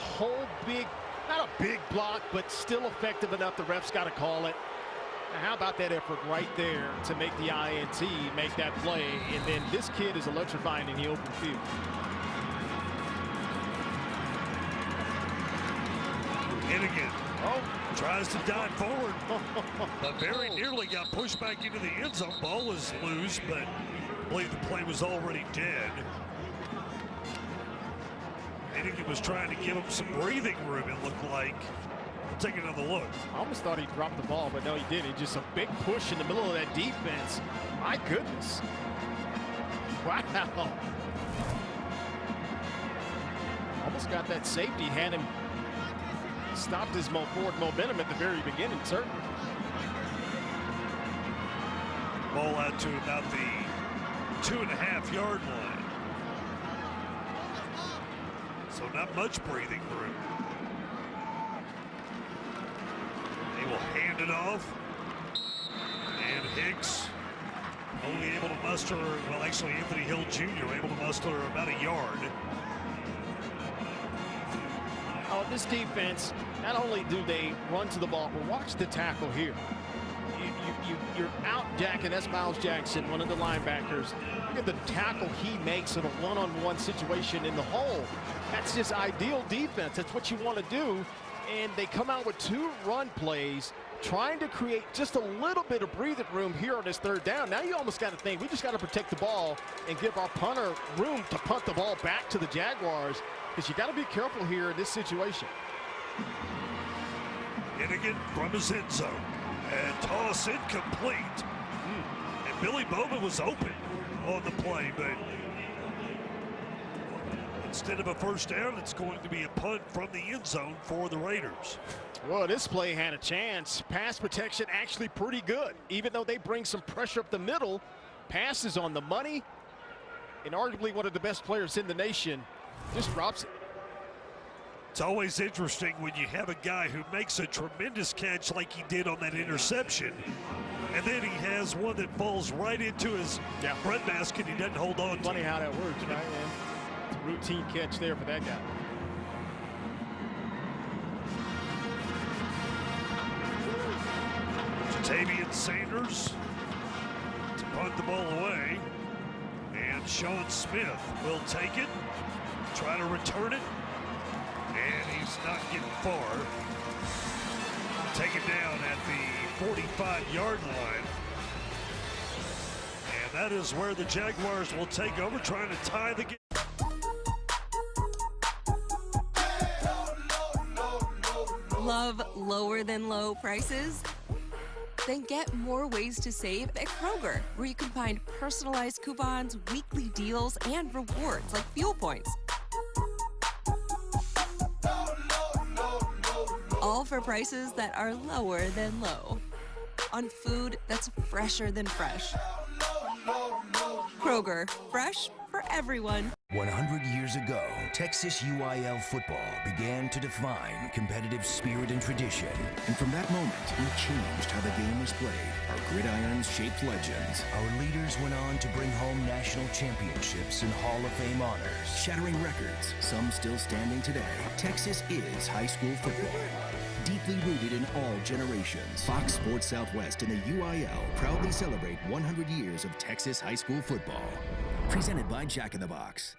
big block, but still effective enough. The ref's got to call it. Now, how about that effort right there to make the INT make that play? And then this kid is electrifying in the open field. In again. Tries to dive forward, but very nearly got pushed back into the end zone. Ball was loose, but I believe the play was already dead. I think he was trying to give him some breathing room, it looked like. We'll take another look. I almost thought he dropped the ball, but no, he didn't. Just a big push in the middle of that defense. My goodness. Wow. Almost got that safety, had him stopped his forward momentum at the very beginning, certainly. Ball out to about the 2.5-yard line. So not much breathing room. They will hand it off. And Hicks only able to muster, well, actually Anthony Hill Jr. able to muster about a yard. Oh, this defense, not only do they run to the ball, but watch the tackle here. you're out jacking. That's Miles Jackson, one of the linebackers. Look at the tackle he makes in a one-on-one situation in the hole. That's just ideal defense. That's what you want to do. And they come out with 2 run plays, trying to create just a little bit of breathing room here on this 3rd down. Now you almost got to think, we just got to protect the ball and give our punter room to punt the ball back to the Jaguars, because you got to be careful here in this situation. Hennigan from his end zone, and toss incomplete. And Billy Bowman was open on the play, but instead of a first down, it's going to be a punt from the end zone for the Raiders. Well, this play had a chance. Pass protection actually pretty good. Even though they bring some pressure up the middle, passes on the money, and arguably one of the best players in the nation just drops it. It's always interesting when you have a guy who makes a tremendous catch like he did on that interception, and then he has one that falls right into his breadbasket he doesn't hold on to. Funny how that works, right, man? It's a routine catch there for that guy. Jatavian Sanders to punt the ball away, and Sean Smith will take it, try to return it, and he's not getting far. Taken down at the 45-yard line. And that is where the Jaguars will take over, trying to tie the game. Love lower than low prices? Then get more ways to save at Kroger, where you can find personalized coupons, weekly deals, and rewards like fuel points. All for prices that are lower than low. On food that's fresher than fresh. Kroger, fresh for everyone. 100 years ago, Texas UIL football began to define competitive spirit and tradition. And from that moment, we changed how the game was played. Our gridirons shaped legends. Our leaders went on to bring home national championships and Hall of Fame honors, shattering records, some still standing today. Texas is high school football. Deeply rooted in all generations, Fox Sports Southwest and the UIL proudly celebrate 100 years of Texas high school football. Presented by Jack in the Box.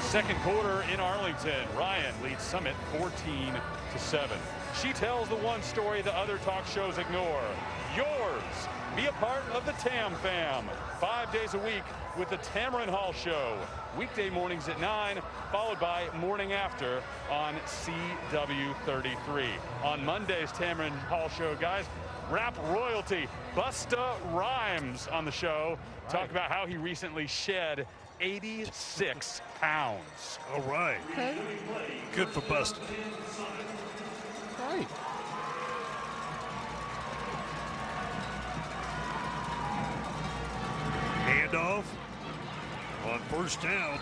Second quarter in Arlington. Ryan leads Summit 14-7. She tells the one story the other talk shows ignore. Yours. Be a part of the Tam Fam. 5 days a week with the Tamron Hall Show. Weekday mornings at 9, followed by Morning After on CW33. On Monday's Tamron Hall Show, guys, rap royalty Busta Rhymes on the show. Talk about how he recently shed 86 pounds. All right. Okay. Good for Busta. Right. Handoff on first down.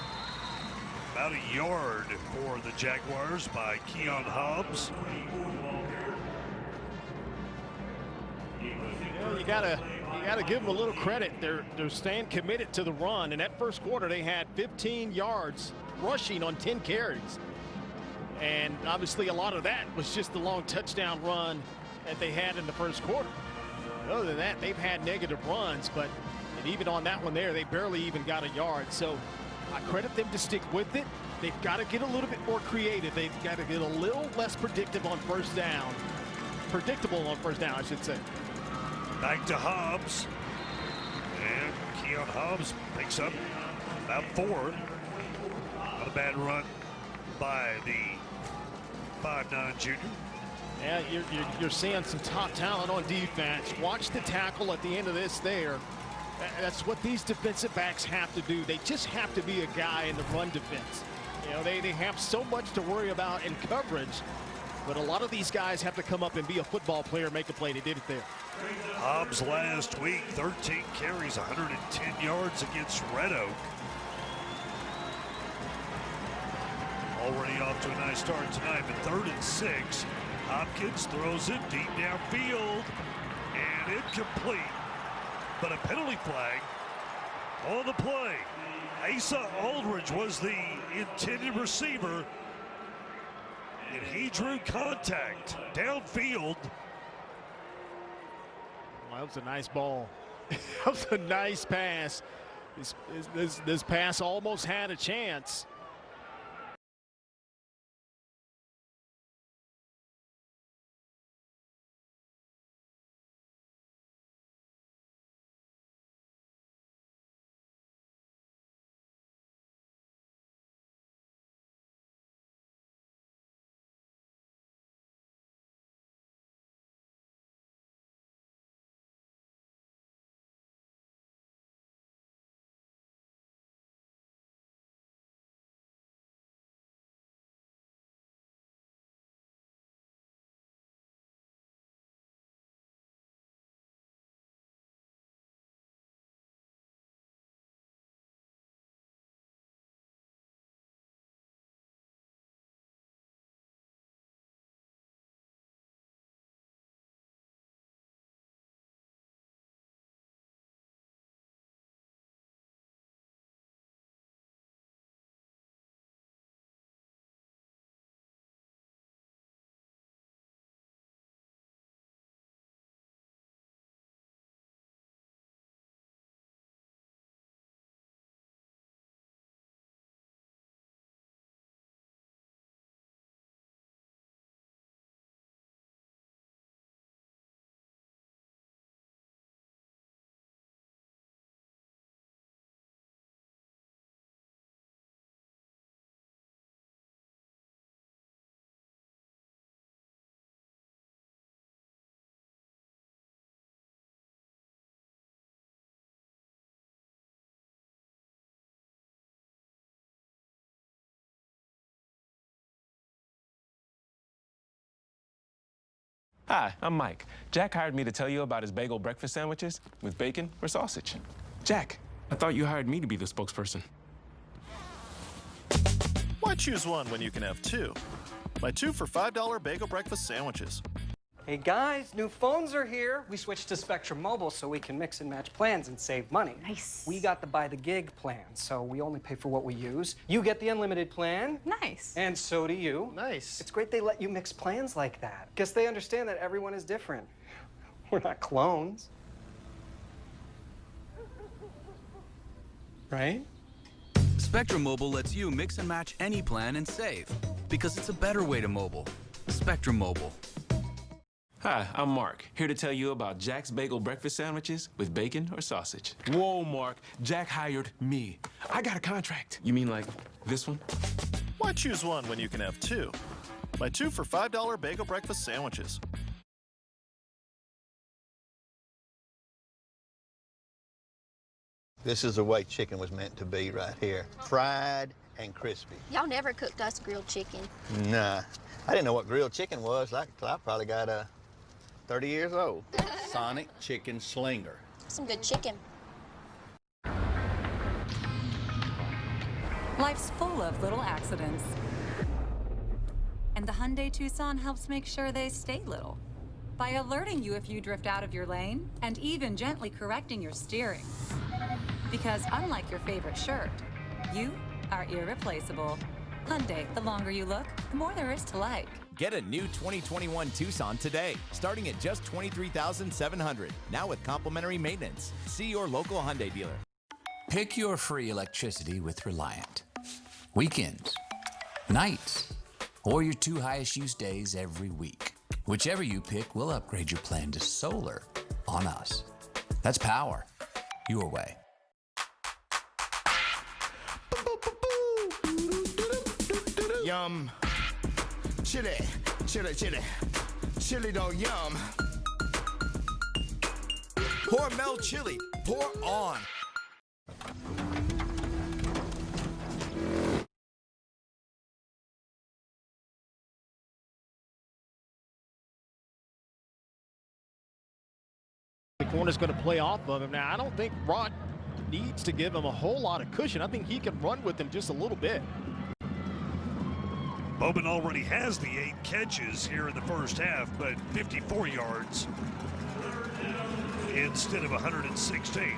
About a yard for the Jaguars by Keon Hobbs. Yeah, you gotta give them a little credit. They're staying committed to the run. In that first quarter, they had 15 yards rushing on 10 carries. And obviously a lot of that was just the long touchdown run that they had in the first quarter. Other than that, they've had negative runs, but even on that one there, they barely even got a yard. So I credit them to stick with it. They've got to get a little bit more creative. They've got to get a little less predictable on first down, I should say. Back to Hobbs. And Keon Hobbs picks up about 4. Not a bad run by the 5'9" junior. Yeah, you're seeing some top talent on defense. Watch the tackle at the end of this there. That's what these defensive backs have to do. They just have to be a guy in the run defense. You know, they have so much to worry about in coverage, but a lot of these guys have to come up and be a football player, make a play. They did it there. Hobbs last week, 13 carries, 110 yards against Red Oak. Already off to a nice start tonight, but 3rd and 6. Hopkins throws it deep downfield and incomplete. But a penalty flag on the play. Asa Aldridge was the intended receiver. And he drew contact downfield. Well, that was a nice ball. That was a nice pass. This pass almost had a chance. Hi, I'm Mike. Jack hired me to tell you about his bagel breakfast sandwiches with bacon or sausage. Jack, I thought you hired me to be the spokesperson. Why choose one when you can have two? Buy 2 for $5 bagel breakfast sandwiches. Hey guys, new phones are here. We switched to Spectrum Mobile so we can mix and match plans and save money. Nice. We got the by the gig plan, so we only pay for what we use. You get the unlimited plan. Nice. And so do you. Nice. It's great they let you mix plans like that. Guess they understand that everyone is different. We're not clones. Right? Spectrum Mobile lets you mix and match any plan and save because it's a better way to mobile. Spectrum Mobile. Hi, I'm Mark, here to tell you about Jack's bagel breakfast sandwiches with bacon or sausage. Whoa, Mark, Jack hired me. I got a contract. You mean like this one? Why choose one when you can have two? Buy 2 for $5 bagel breakfast sandwiches. This is the way chicken was meant to be right here. Fried and crispy. Y'all never cooked us grilled chicken. Nah, I didn't know what grilled chicken was till I probably got 30 years old. Sonic Chicken Slinger. Some good chicken. Life's full of little accidents. And the Hyundai Tucson helps make sure they stay little by alerting you if you drift out of your lane and even gently correcting your steering. Because unlike your favorite shirt, you are irreplaceable. Hyundai, the longer you look, the more there is to like. Get a new 2021 Tucson today, starting at just $23,700. Now with complimentary maintenance. See your local Hyundai dealer. Pick your free electricity with Reliant. Weekends, nights, or your 2 highest use days every week. Whichever you pick, we'll upgrade your plan to solar on us. That's power your way. Yum. Chili, chili, chili. Chili dog yum. Hormel chili, pour on. The corner's going to play off of him. Now, I don't think Rod needs to give him a whole lot of cushion. I think he can run with him just a little bit. Bowman already has the 8 catches here in the first half, but 54 yards instead of 116.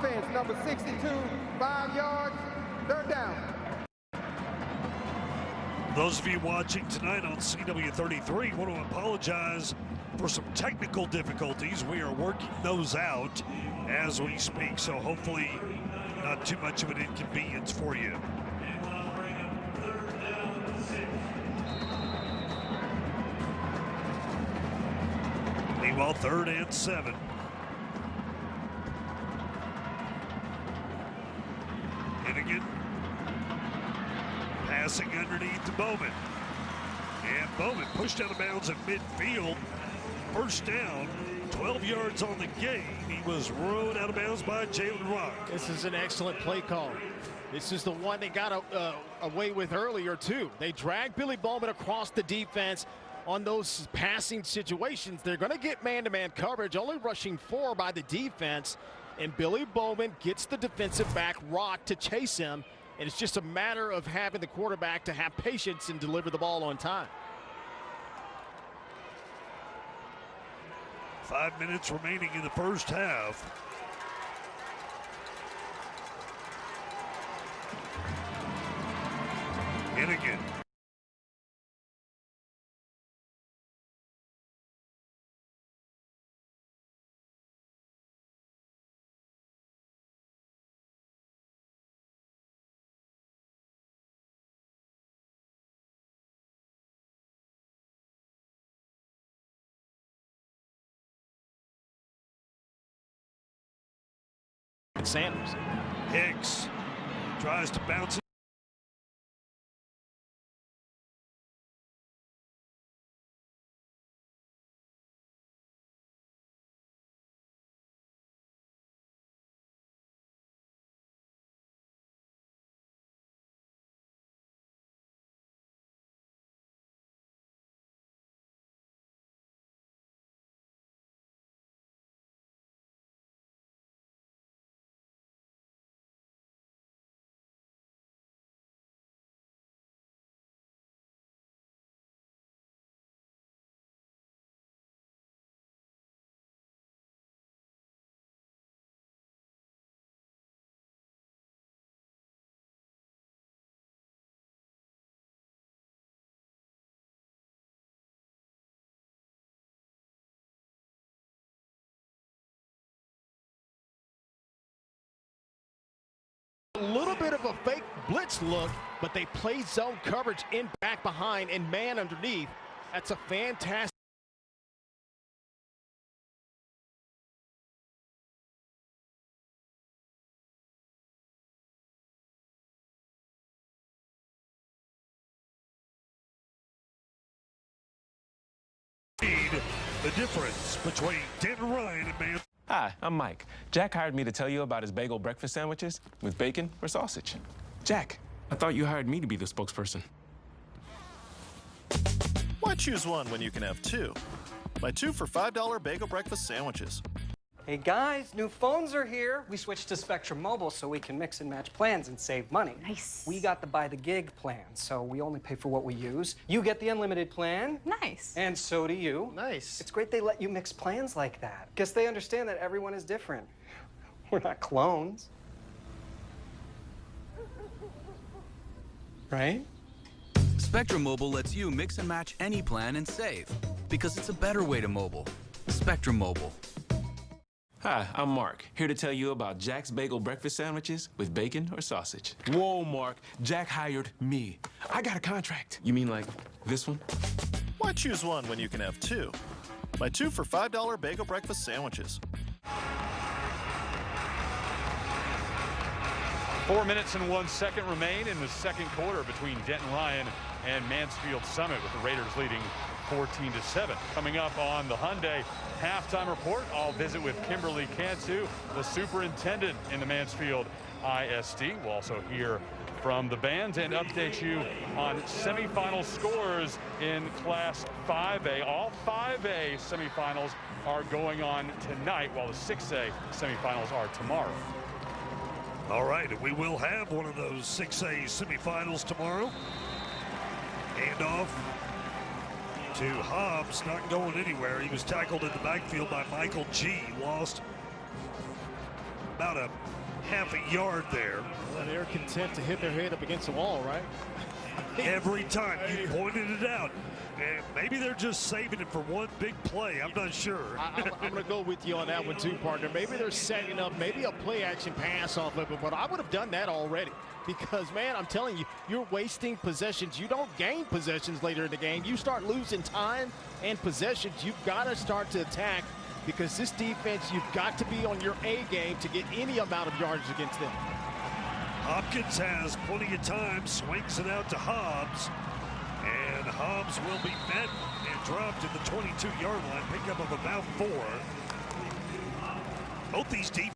Offense, number 62, 5 yards, third down. Those of you watching tonight on CW33 want to apologize for some technical difficulties. We are working those out as we speak, so hopefully not too much of an inconvenience for you. Meanwhile, 3rd and 7. Hennigan passing underneath to Bowman. And Bowman pushed out of bounds at midfield. First down, 12 yards on the game. He was rode out of bounds by Jalen Rock. This is an excellent play call. This is the one they got away with earlier, too. They dragged Billy Bowman across the defense on those passing situations. They're going to get man-to-man coverage, only rushing 4 by the defense. And Billy Bowman gets the defensive back, Rock, to chase him. And it's just a matter of having the quarterback to have patience and deliver the ball on time. 5 minutes remaining in the first half. Hennigan. Sanders. Hicks tries to bounce it. A little bit of a fake blitz look, but they play zone coverage in back behind and man underneath. That's a fantastic. The difference between Denton Ryan and Man. Hi, I'm Mike. Jack hired me to tell you about his bagel breakfast sandwiches with bacon or sausage. Jack, I thought you hired me to be the spokesperson. Why choose one when you can have two? Buy 2 for $5 bagel breakfast sandwiches. Hey guys, new phones are here. We switched to Spectrum Mobile so we can mix and match plans and save money. Nice. We got the by the gig plan, so we only pay for what we use. You get the unlimited plan. Nice. And so do you. Nice. It's great they let you mix plans like that. Guess they understand that everyone is different. We're not clones. Right? Spectrum Mobile lets you mix and match any plan and save because it's a better way to mobile. Spectrum Mobile. Hi, I'm Mark, here to tell you about Jack's Bagel Breakfast Sandwiches with bacon or sausage. Whoa, Mark, Jack hired me. I got a contract. You mean like this one? Why choose one when you can have two? Buy 2 for $5 bagel breakfast sandwiches. 4 minutes and 1 second remain in the second quarter between Denton Ryan and Mansfield Summit, with the Raiders leading 14-7. Coming up on the Hyundai halftime report, I'll visit with Kimberly Cantu, the superintendent in the Mansfield ISD. We'll also hear from the band and update you on semifinal scores in Class 5A. All 5A semifinals are going on tonight, while the 6A semifinals are tomorrow. All right, we will have one of those 6A semifinals tomorrow. Handoff to Hobbs, not going anywhere. He was tackled in the backfield by Michael G. Lost about a half a yard there. Well, they're content to hit their head up against the wall, right? Every time. You pointed it out. And maybe they're just saving it for one big play. I'm not sure. I'm going to go with you on that one too, partner. Maybe they're setting up maybe a play-action pass off of it, but I would have done that already. Because, man, I'm telling you, you're wasting possessions. You don't gain possessions later in the game. You start losing time and possessions. You've got to start to attack because this defense, you've got to be on your A game to get any amount of yards against them. Hopkins has plenty of time, swings it out to Hobbs, and Hobbs will be met and dropped at the 22-yard line, pickup of about 4. Both these defenses.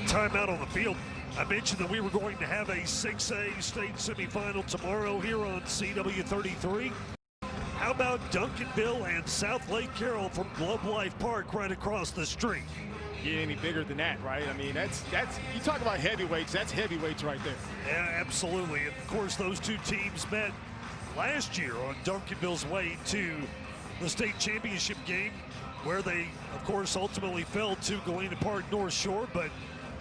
Timeout on the field. I mentioned that we were going to have a 6A state semifinal tomorrow here on CW33. How about Duncanville and South Lake Carroll from Globe Life Park right across the street? Get any bigger than that, right? I mean, that's you talk about heavyweights, that's heavyweights right there. Yeah, absolutely. And of course, those two teams met last year on Duncanville's way to the state championship game, where they, of course, ultimately fell to Galena Park North Shore, but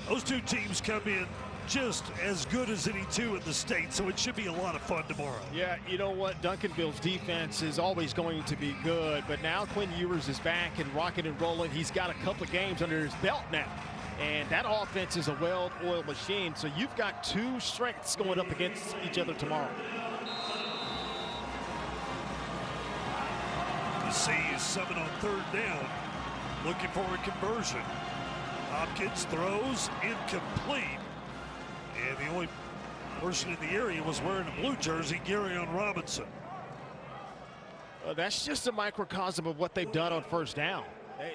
those two teams come in just as good as any two in the state, so it should be a lot of fun tomorrow. Yeah, you know what? Duncanville's defense is always going to be good, but now Quinn Ewers is back and rocking and rolling. He's got a couple of games under his belt now, and that offense is a well-oiled machine, so you've got two strengths going up against each other tomorrow. You see Summit on 3rd down, looking for a conversion. Hopkins throws incomplete, and the only person in the area was wearing a blue jersey, Garyon Robinson. That's just a microcosm of what they've done on 1st down.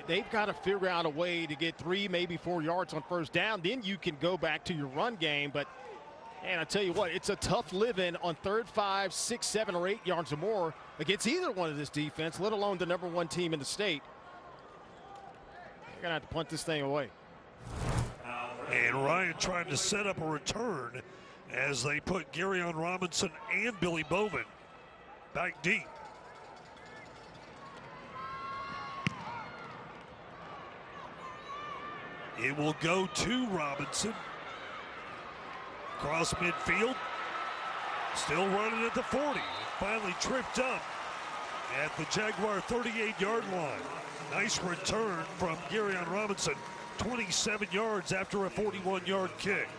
They've got to figure out a way to get 3, maybe 4 yards on 1st down. Then you can go back to your run game. But, man, I tell you what, it's a tough living on 3rd, 5, 6, 7, or 8 yards or more against either one of this defense, let alone the #1 team in the state. They're going to have to punt this thing away. And Ryan trying to set up a return as they put Garyon Robinson and Billy Bowman back deep. It will go to Robinson. Across midfield. Still running at the 40. Finally tripped up at the Jaguar 38-yard line. Nice return from Garyon Robinson. 27 yards after a 41-yard kick.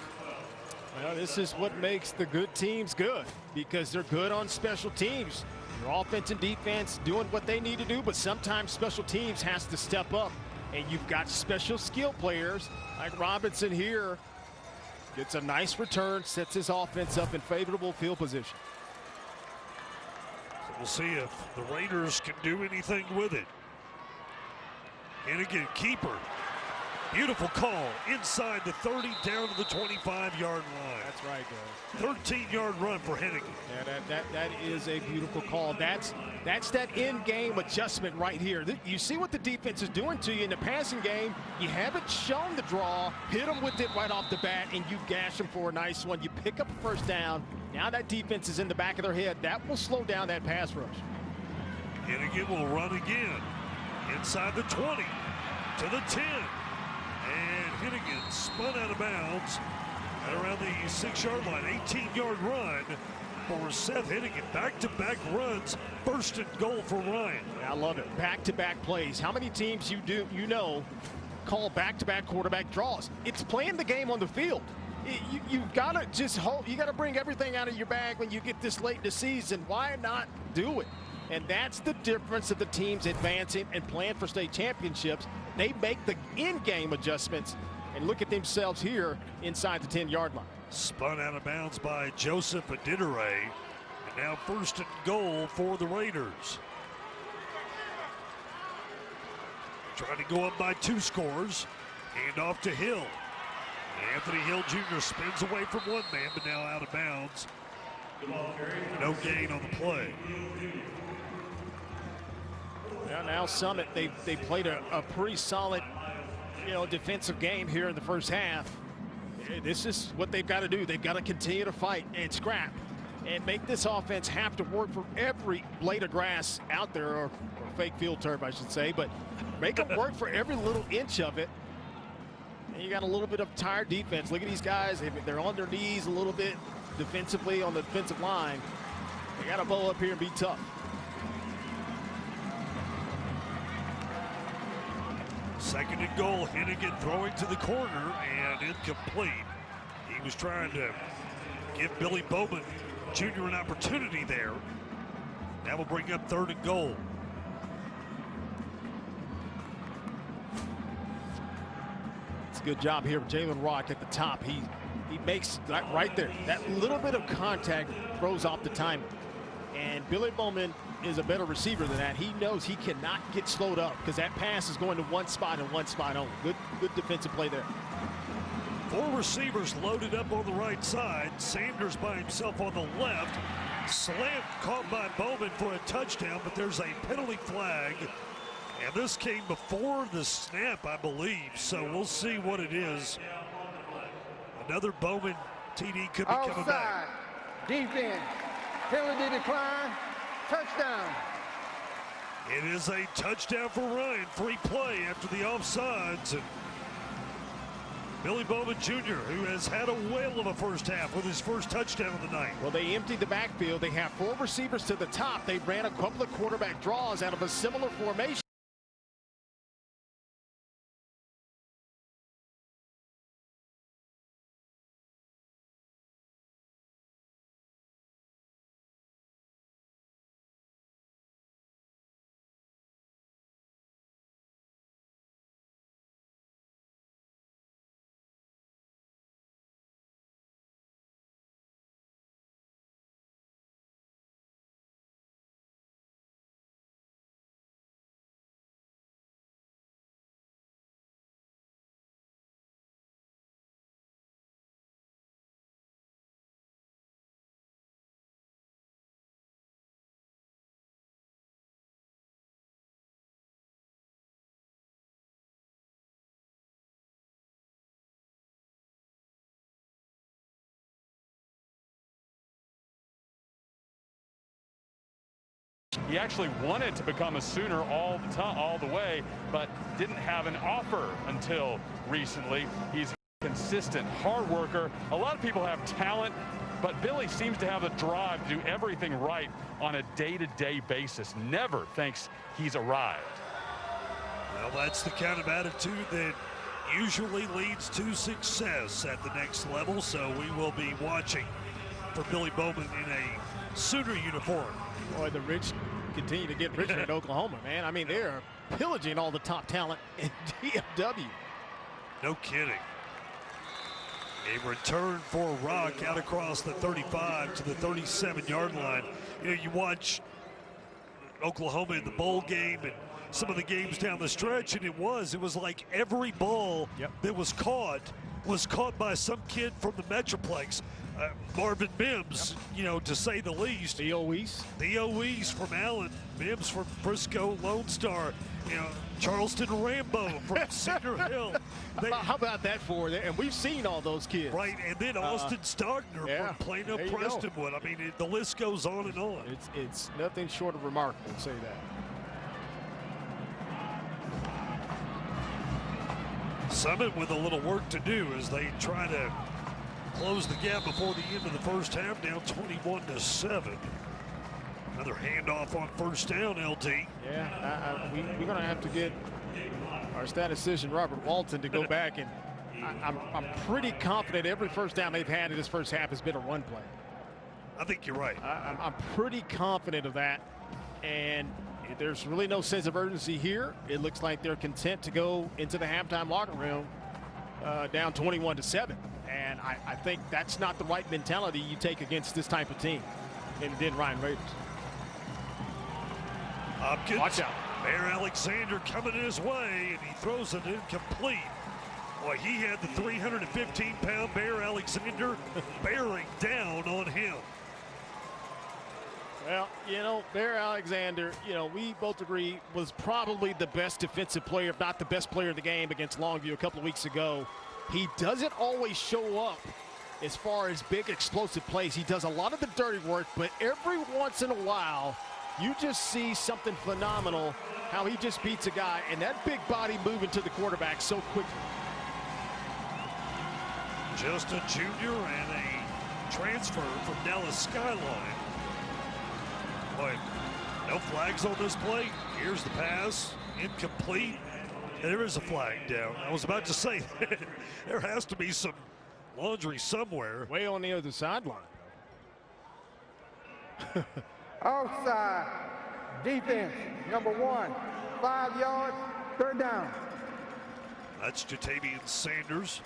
Well, this is what makes the good teams good, because they're good on special teams. Your offense and defense doing what they need to do, but sometimes special teams has to step up, and you've got special skill players like Robinson here. Gets a nice return, sets his offense up in favorable field position. So we'll see if the Raiders can do anything with it. And again, keeper. Beautiful call inside the 30 down to the 25-yard line. That's right, guys. 13-yard run for Hennigan. Yeah, that is a beautiful call. That's that in-game adjustment right here. You see what the defense is doing to you in the passing game. You haven't shown the draw, hit them with it right off the bat, and you gash them for a nice one. You pick up a 1st down. Now that defense is in the back of their head. That will slow down that pass rush. Hennigan will run again inside the 20 to the 10. And Hennigan spun out of bounds at around the 6-yard line. 18-yard run for Seth Hennigan. Back-to-back runs, 1st and goal for Ryan. I love it. Back-to-back plays. How many teams you know call back-to-back quarterback draws? It's playing the game on the field. You've got to just hold. You got to bring everything out of your bag when you get this late in the season. Why not do it? And that's the difference of the teams advancing and playing for state championships. They make the in-game adjustments and look at themselves here inside the 10-yard line. Spun out of bounds by Joseph Adidere. And now 1st and goal for the Raiders. Trying to go up by 2 scores. Hand off to Hill. Anthony Hill Jr. spins away from one man, but now out of bounds No gain on the play. Yeah, now Summit, they played a pretty solid, defensive game here in the first half. This is what they've got to do. They've got to continue to fight and scrap and make this offense have to work for every blade of grass out there, or fake field turf, I should say, but make them work for every little inch of it. And you got a little bit of tired defense. Look at these guys. They're on their knees a little bit defensively on the defensive line. They got to bow up here and be tough. Second and goal. Hennigan throwing to the corner and incomplete. He was trying to give Billy Bowman Jr. an opportunity there. That will bring up third and goal. It's a good job here with Jalen Rock at the top. He makes that right there. That little bit of contact throws off the timing. And Billy Bowman is a better receiver than that. He knows he cannot get slowed up because that pass is going to one spot and one spot only. Good defensive play there. 4 receivers loaded up on the right side. Sanders by himself on the left. Slam caught by Bowman for a touchdown, but there's a penalty flag. And this came before the snap, I believe. So we'll see what it is. Another Bowman TD could be coming back. Defense. Penalty decline. Touchdown. It is a touchdown for Ryan. Free play after the offsides. And Billy Bowman Jr., who has had a whale of a first half with his first touchdown of the night. Well, they emptied the backfield. They have 4 receivers to the top. They ran a couple of quarterback draws out of a similar formation. He actually wanted to become a Sooner all the way, but didn't have an offer until recently. He's a consistent hard worker. A lot of people have talent, but Billy seems to have a drive to do everything right on a day-to-day basis. Never thinks he's arrived. Well, that's the kind of attitude that usually leads to success at the next level, so we will be watching for Billy Bowman in a Sooner uniform. Boy, the rich continue to get richer in Oklahoma, man. I mean, they're pillaging all the top talent in DFW. No kidding. A return for Rock out across the 35 to the 37-yard line. You know, you watch Oklahoma in the bowl game and some of the games down the stretch, and it was like every ball that was caught by some kid from the Metroplex. Marvin Mims, you know, to say the least. Theo Weiss from Allen, Mims from Frisco Lone Star, you know, Charleston Rambo from Cedar Hill. How about that for them? And we've seen all those kids. Right, and then Austin Stogner from Plano Prestonwood. I mean, the list goes on and on. It's nothing short of remarkable to say that. Summit with a little work to do as they try to close the gap before the end of the first half, down 21-7. Another handoff on first down, LT. Yeah, we're going to have to get our statistician Robert Walton to go back, and I'm pretty confident every first down they've had in this first half has been a run play. I think you're right. I'm pretty confident of that, and there's really no sense of urgency here. It looks like they're content to go into the halftime locker room down 21-7. And I think that's not the right mentality you take against this type of team. And then Ryan Raiders. Hopkins. Watch out. Bear Alexander coming his way, and he throws it incomplete. Boy, he had the 315-pound Bear Alexander bearing down on him. Well, you know, Bear Alexander, you know, we both agree was probably the best defensive player, if not the best player in the game against Longview a couple of weeks ago. He doesn't always show up as far as big explosive plays. He does a lot of the dirty work, but every once in a while, you just see something phenomenal, how he just beats a guy, and that big body moving to the quarterback so quickly. Just a junior and a transfer from Dallas Skyline. Boy, no flags on this play. Here's the pass, incomplete. There is a flag down. I was about to say, there has to be some laundry somewhere. Way on the other sideline. Outside defense, number 1, 5 yards, 3rd down. That's Jatavian Sanders.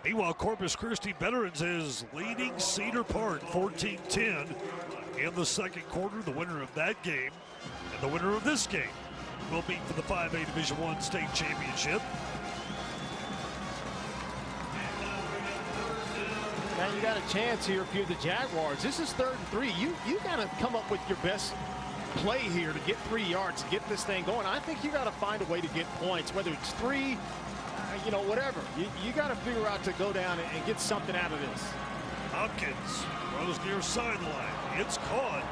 Meanwhile, Corpus Christi Veterans is leading Cedar Park 14-10 in the second quarter. The winner of that game and the winner of this game will meet for the 5A Division I state championship. Now you got a chance here if you're the Jaguars. This is 3rd and 3. You got to come up with your best play here to get 3 yards, to get this thing going. I think you got to find a way to get points, whether it's 3, you know, whatever. You got to figure out to go down and get something out of this. Hopkins throws near sideline. It's caught.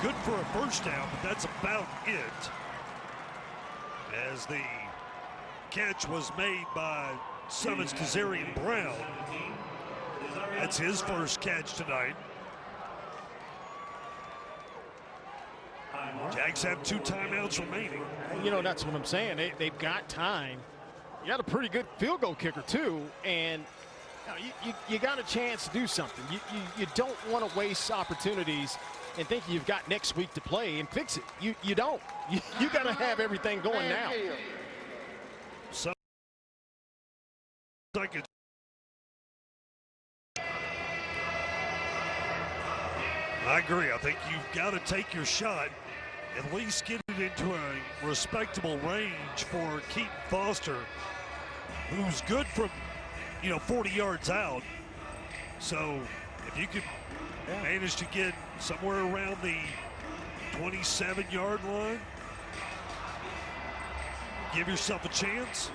Good for a first down, but that's about it. As the catch was made by Summons Kazarian Brown. That's his first catch tonight. Jags have 2 timeouts remaining. You know, that's what I'm saying. They've got time. You got a pretty good field goal kicker, too, and you got a chance to do something. You don't want to waste opportunities and think you've got next week to play and fix it. You don't. You got to have everything going now. So, seconds. I agree. I think you've got to take your shot, at least get it into a respectable range for Keaton Foster, who's good from, 40 yards out. So if you could manage to get somewhere around the 27-yard line, give yourself a chance.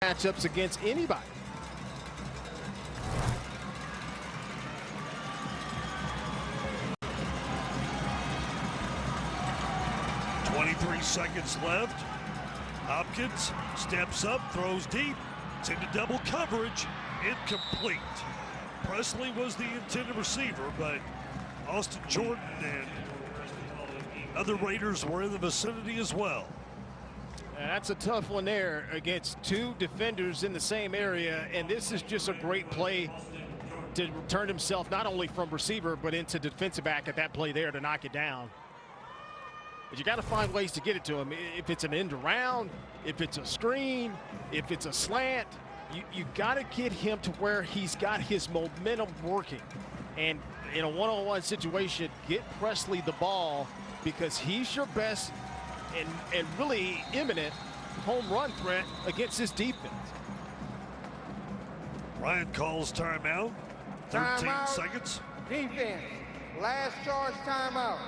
Matchups against anybody. Seconds left. Hopkins steps up, throws deep. It's into double coverage. Incomplete. Presley was the intended receiver, but Austin Jordan and other Raiders were in the vicinity as well. That's a tough one there against 2 defenders in the same area, and this is just a great play to turn himself not only from receiver but into defensive back at that play there to knock it down. But you got to find ways to get it to him. If it's an end around, if it's a screen, if it's a slant, you got to get him to where he's got his momentum working. And in a one-on-one situation, get Presley the ball because he's your best and really imminent home run threat against this defense. Ryan calls timeout. 13 Timeout. seconds. Defense. Last charge timeout.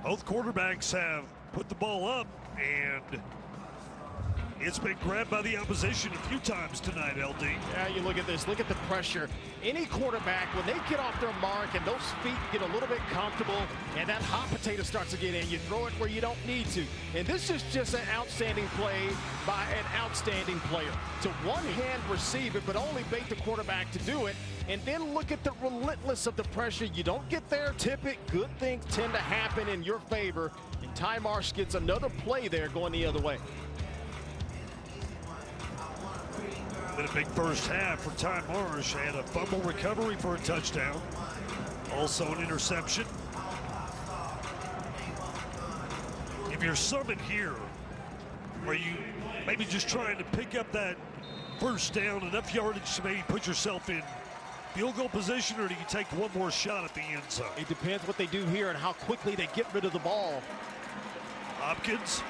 Both quarterbacks have put the ball up, and it's been grabbed by the opposition a few times tonight, LD. Yeah, you look at this. Look at the pressure. Any quarterback, when they get off their mark and those feet get a little bit comfortable and that hot potato starts to get in, you throw it where you don't need to. And this is just an outstanding play by an outstanding player. To one-hand receive it, but only bait the quarterback to do it. And then look at the relentless of the pressure. You don't get there, tip it. Good things tend to happen in your favor. And Ty Marsh gets another play there going the other way. Been a big first half for Ty Marsh. Had a fumble recovery for a touchdown. Also an interception. If you're Summit here, are you maybe just trying to pick up that first down, enough yardage to maybe put yourself in field goal position, or do you take one more shot at the end zone? It depends what they do here and how quickly they get rid of the ball. Hopkins,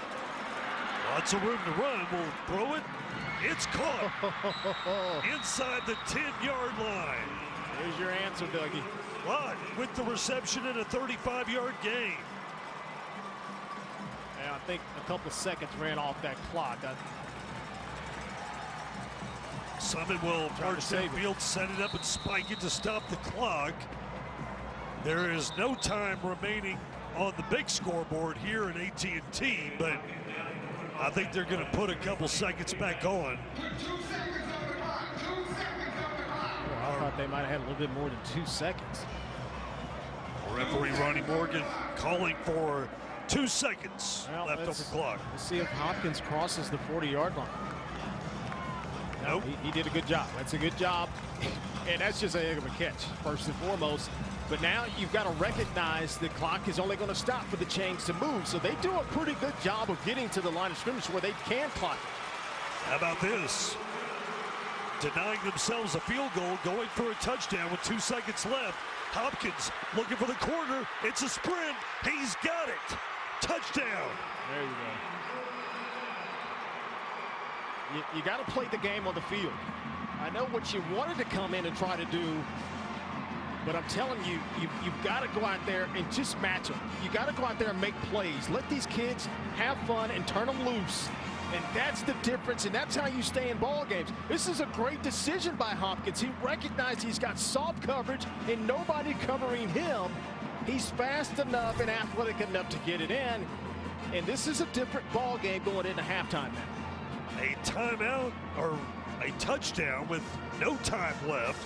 lots of room to run, will throw it. It's caught inside the 10-yard line. There's your answer, Dougie. Lott with the reception and a 35-yard gain. Yeah, I think a couple of seconds ran off that clock. Summit will march downfield, set it up, and spike it to stop the clock. There is no time remaining on the big scoreboard here at AT&T, but I think they're going to put a couple seconds back on. I thought they might have had a little bit more than 2 seconds. Referee Ronnie Morgan calling for 2 seconds left on the clock. Let's see if Hopkins crosses the 40-yard line. Nope. He did a good job. That's a good job. And that's just a heck of a catch, first and foremost. But now you've got to recognize the clock is only going to stop for the chains to move. So they do a pretty good job of getting to the line of scrimmage where they can clock. How about this? Denying themselves a field goal, going for a touchdown with 2 seconds left. Hopkins looking for the corner. It's a sprint. He's got it. Touchdown. There you go. You got to play the game on the field. I know what you wanted to come in and try to do, but I'm telling you, you've got to go out there and just match them. You got to go out there and make plays. Let these kids have fun and turn them loose. And that's the difference, and that's how you stay in ball games. This is a great decision by Hopkins. He recognized he's got soft coverage and nobody covering him. He's fast enough and athletic enough to get it in. And this is a different ball game going into halftime now. A timeout or a touchdown with no time left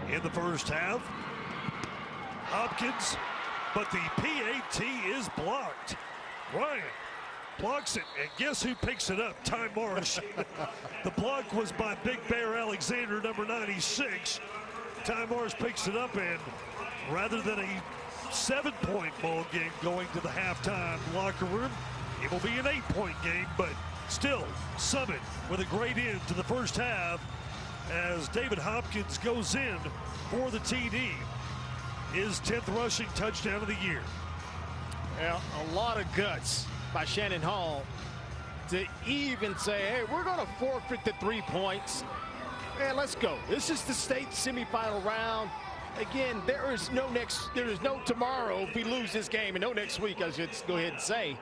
in the first half. Hopkins, but the PAT is blocked. Ryan blocks it, and guess who picks it up? Ty Marsh. The block was by Big Bear Alexander, number 96. Ty Marsh picks it up, and rather than a 7-point ball game going to the halftime locker room, it will be an 8-point game, but still, Summit with a great end to the first half as David Hopkins goes in for the TD. His 10th rushing touchdown of the year. Well, a lot of guts by Shannon Hall to even say, hey, we're going to forfeit the 3 points. Man, let's go. This is the state semifinal round. Again, there is no tomorrow if we lose this game, and no next week, I should go ahead and say.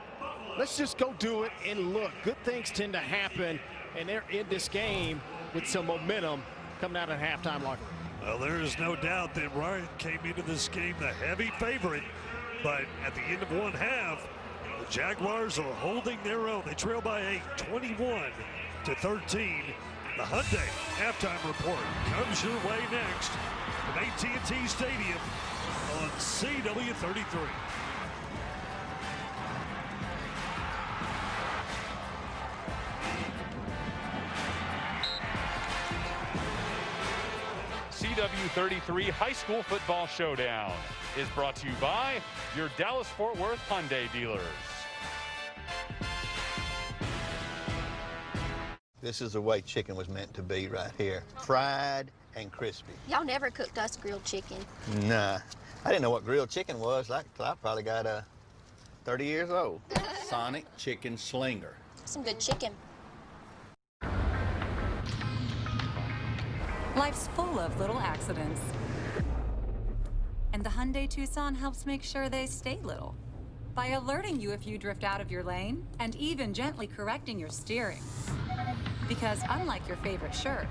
Let's just go do it and look. Good things tend to happen, and they're in this game with some momentum coming out of halftime locker room. Well, there is no doubt that Ryan came into this game the heavy favorite, but at the end of one half, the Jaguars are holding their own. They trail by 8, 21-13. The Hyundai halftime report comes your way next from AT&T Stadium on CW33. CW33 High School Football Showdown is brought to you by your Dallas-Fort Worth Hyundai dealers. This is the way chicken was meant to be right here. Fried and crispy. Y'all never cooked us grilled chicken. Nah, I didn't know what grilled chicken was till I probably got 30 years old. Sonic Chicken Slinger. Some good chicken. Life's full of little accidents. And the Hyundai Tucson helps make sure they stay little by alerting you if you drift out of your lane and even gently correcting your steering. Because unlike your favorite shirt,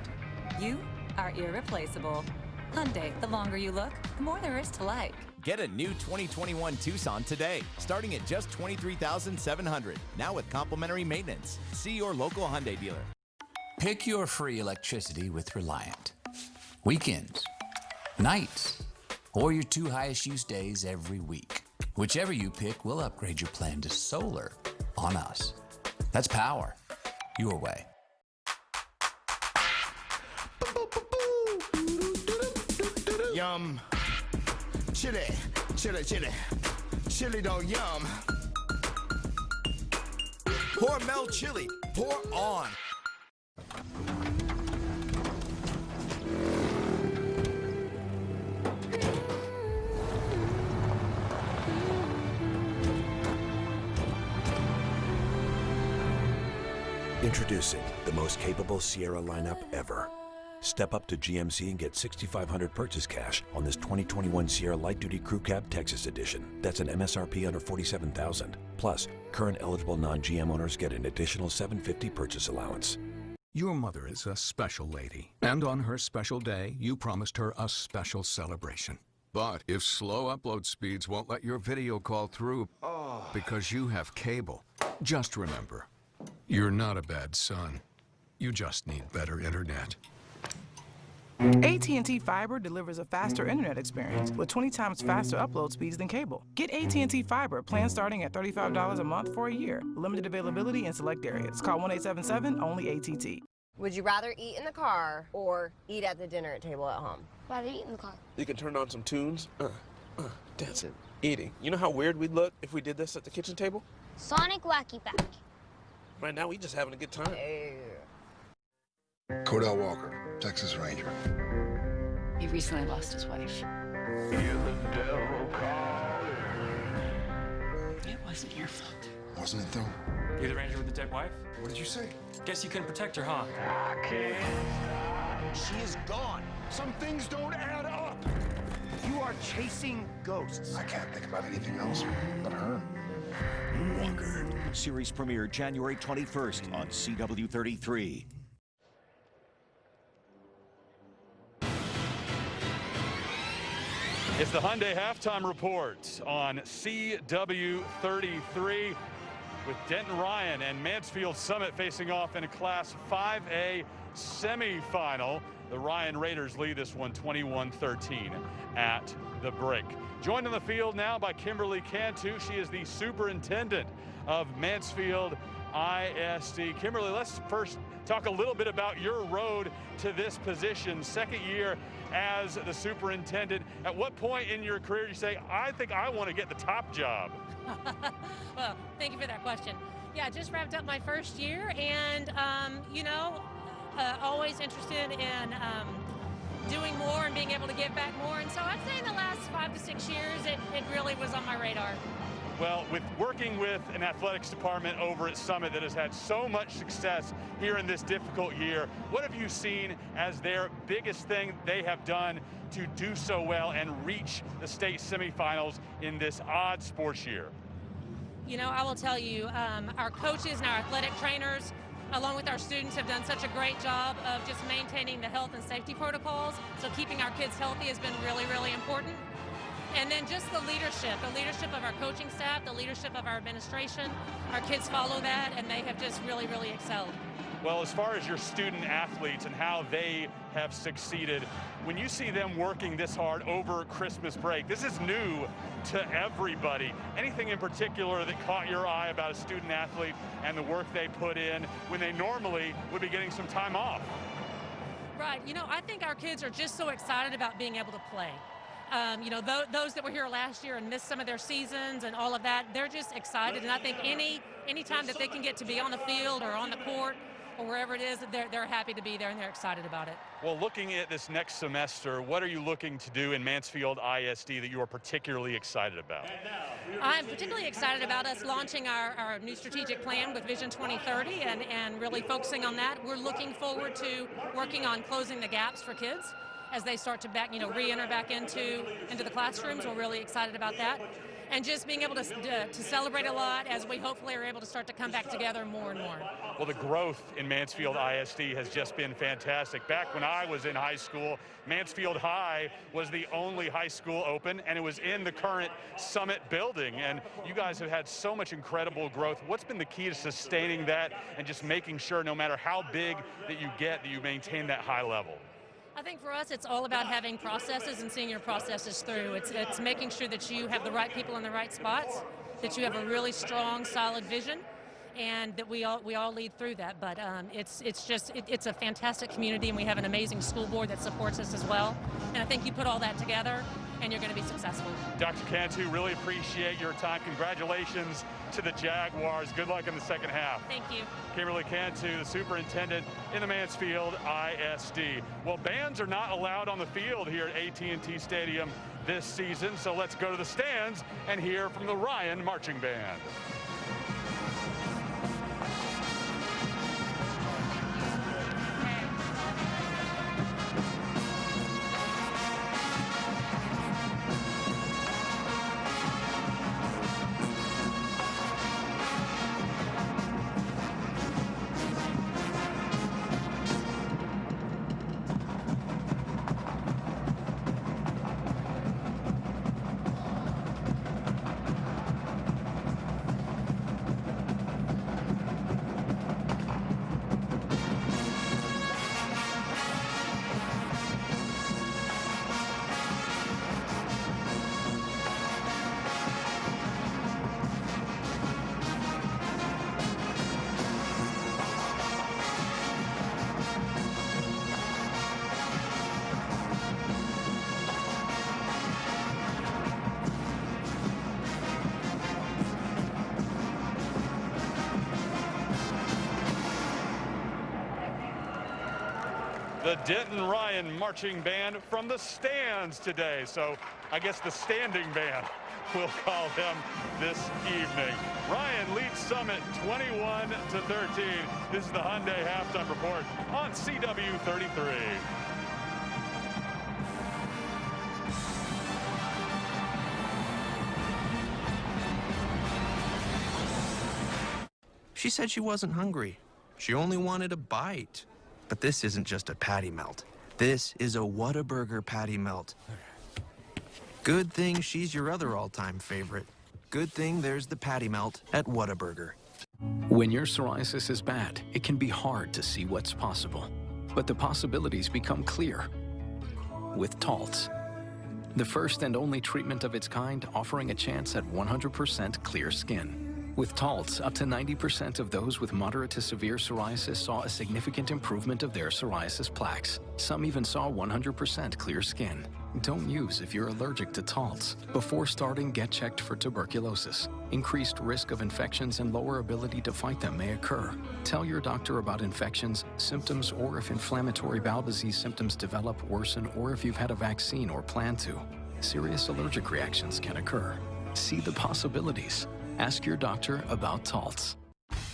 you are irreplaceable. Hyundai, the longer you look, the more there is to like. Get a new 2021 Tucson today, starting at just $23,700. Now with complimentary maintenance. See your local Hyundai dealer. Pick your free electricity with Reliant. Weekends, nights, or your 2 highest use days every week. Whichever you pick, we'll upgrade your plan to solar on us. That's power your way. Yum. Chili, chili, chili. Chili don't yum. Hormel chili, pour on. Introducing the most capable Sierra lineup ever. Step up to GMC and get $6,500 purchase cash on this 2021 Sierra Light Duty Crew Cab Texas Edition. That's an MSRP under $47,000. Plus, current eligible non-GM owners get an additional $750 purchase allowance. Your mother is a special lady, and on her special day, you promised her a special celebration. But if slow upload speeds won't let your video call through because you have cable, just remember, you're not a bad son. You just need better internet. AT&T Fiber delivers a faster internet experience with 20 times faster upload speeds than cable. Get AT&T Fiber, plan starting at $35 a month for a year. Limited availability in select areas. Call 1-877, only ATT. Would you rather eat in the car or eat at the dinner table at home? Rather eat in the car. You can turn on some tunes, dancing, eating. You know how weird we'd look if we did this at the kitchen table? Sonic Wacky Pack. Right now, we just having a good time. Cordell Walker, Texas Ranger. He recently lost his wife. It wasn't your fault. Wasn't it, though? You're the ranger with the dead wife? What did you say? Guess you couldn't protect her, huh? She is gone. Some things don't add up. You are chasing ghosts. I can't think about anything else but her. Walker. Series premiere January 21st on CW33. It's the Hyundai Halftime Report on CW33 with Denton Ryan and Mansfield Summit facing off in a Class 5A semifinal. The Ryan Raiders lead this one 21-13 at the break. Joined on the field now by Kimberly Cantu. She is the superintendent of Mansfield ISD. Kimberly, let's first talk a little bit about your road to this position, second year as the superintendent. At what point in your career do you say, I think I want to get the top job? Well, thank you for that question. Yeah, just wrapped up my first year, and always interested in doing more and being able to give back more. And so I'd say in the last 5 to 6 years, it really was on my radar. Well, with working with an athletics department over at Summit that has had so much success here in this difficult year, what have you seen as their biggest thing they have done to do so well and reach the state semifinals in this odd sports year? You know, I will tell you, our coaches and our athletic trainers, along with our students, have done such a great job of just maintaining the health and safety protocols. So keeping our kids healthy has been really, really important. And then just the leadership of our coaching staff, the leadership of our administration. Our kids follow that, and they have just really, really excelled. Well, as far as your student athletes and how they have succeeded, when you see them working this hard over Christmas break, this is new to everybody. Anything in particular that caught your eye about a student athlete and the work they put in when they normally would be getting some time off? Right, you know, I think our kids are just so excited about being able to play. Those that were here last year and missed some of their seasons and all of that, they're just excited. And I think any time that they can get to be on the field or on the court or wherever it is, they're happy to be there and they're excited about it. Well, looking at this next semester, what are you looking to do in Mansfield ISD that you are particularly excited about? I'm particularly excited about us launching our new strategic plan with Vision 2030 and really focusing on that. We're looking forward to working on closing the gaps for kids as they start to re-enter back into the classrooms. We're really excited about that. And just being able to celebrate a lot as we hopefully are able to start to come back together more and more. Well, the growth in Mansfield ISD has just been fantastic. Back when I was in high school, Mansfield High was the only high school open, and it was in the current Summit building. And you guys have had so much incredible growth. What's been the key to sustaining that and just making sure no matter how big that you get, that you maintain that high level? I think for us, it's all about having processes and seeing your processes through. It's making sure that you have the right people in the right spots, that you have a really strong, solid vision, and that we all lead through that. But it's a fantastic community, and we have an amazing school board that supports us as well. And I think you put all that together, and you're going to be successful. Dr. Cantu, really appreciate your time. Congratulations to the Jaguars. Good luck in the second half. Thank you. Kimberly Cantu, the superintendent in the Mansfield ISD. Well, bands are not allowed on the field here at AT&T Stadium this season, so let's go to the stands and hear from the Ryan Marching Band. The Denton Ryan Marching Band from the stands today. So I guess the standing band, we'll call them this evening. Ryan leads Summit 21-13. This is the Hyundai Halftime Report on CW33. She said she wasn't hungry. She only wanted a bite. But this isn't just a patty melt. This is a Whataburger patty melt. Good thing she's your other all-time favorite. Good thing there's the patty melt at Whataburger. When your psoriasis is bad, it can be hard to see what's possible. But the possibilities become clear with Taltz, the first and only treatment of its kind offering a chance at 100% clear skin. With Taltz, up to 90% of those with moderate to severe psoriasis saw a significant improvement of their psoriasis plaques. Some even saw 100% clear skin. Don't use if you're allergic to Taltz. Before starting, get checked for tuberculosis. Increased risk of infections and lower ability to fight them may occur. Tell your doctor about infections, symptoms, or if inflammatory bowel disease symptoms develop, worsen, or if you've had a vaccine or plan to. Serious allergic reactions can occur. See the possibilities. Ask your doctor about Taltz.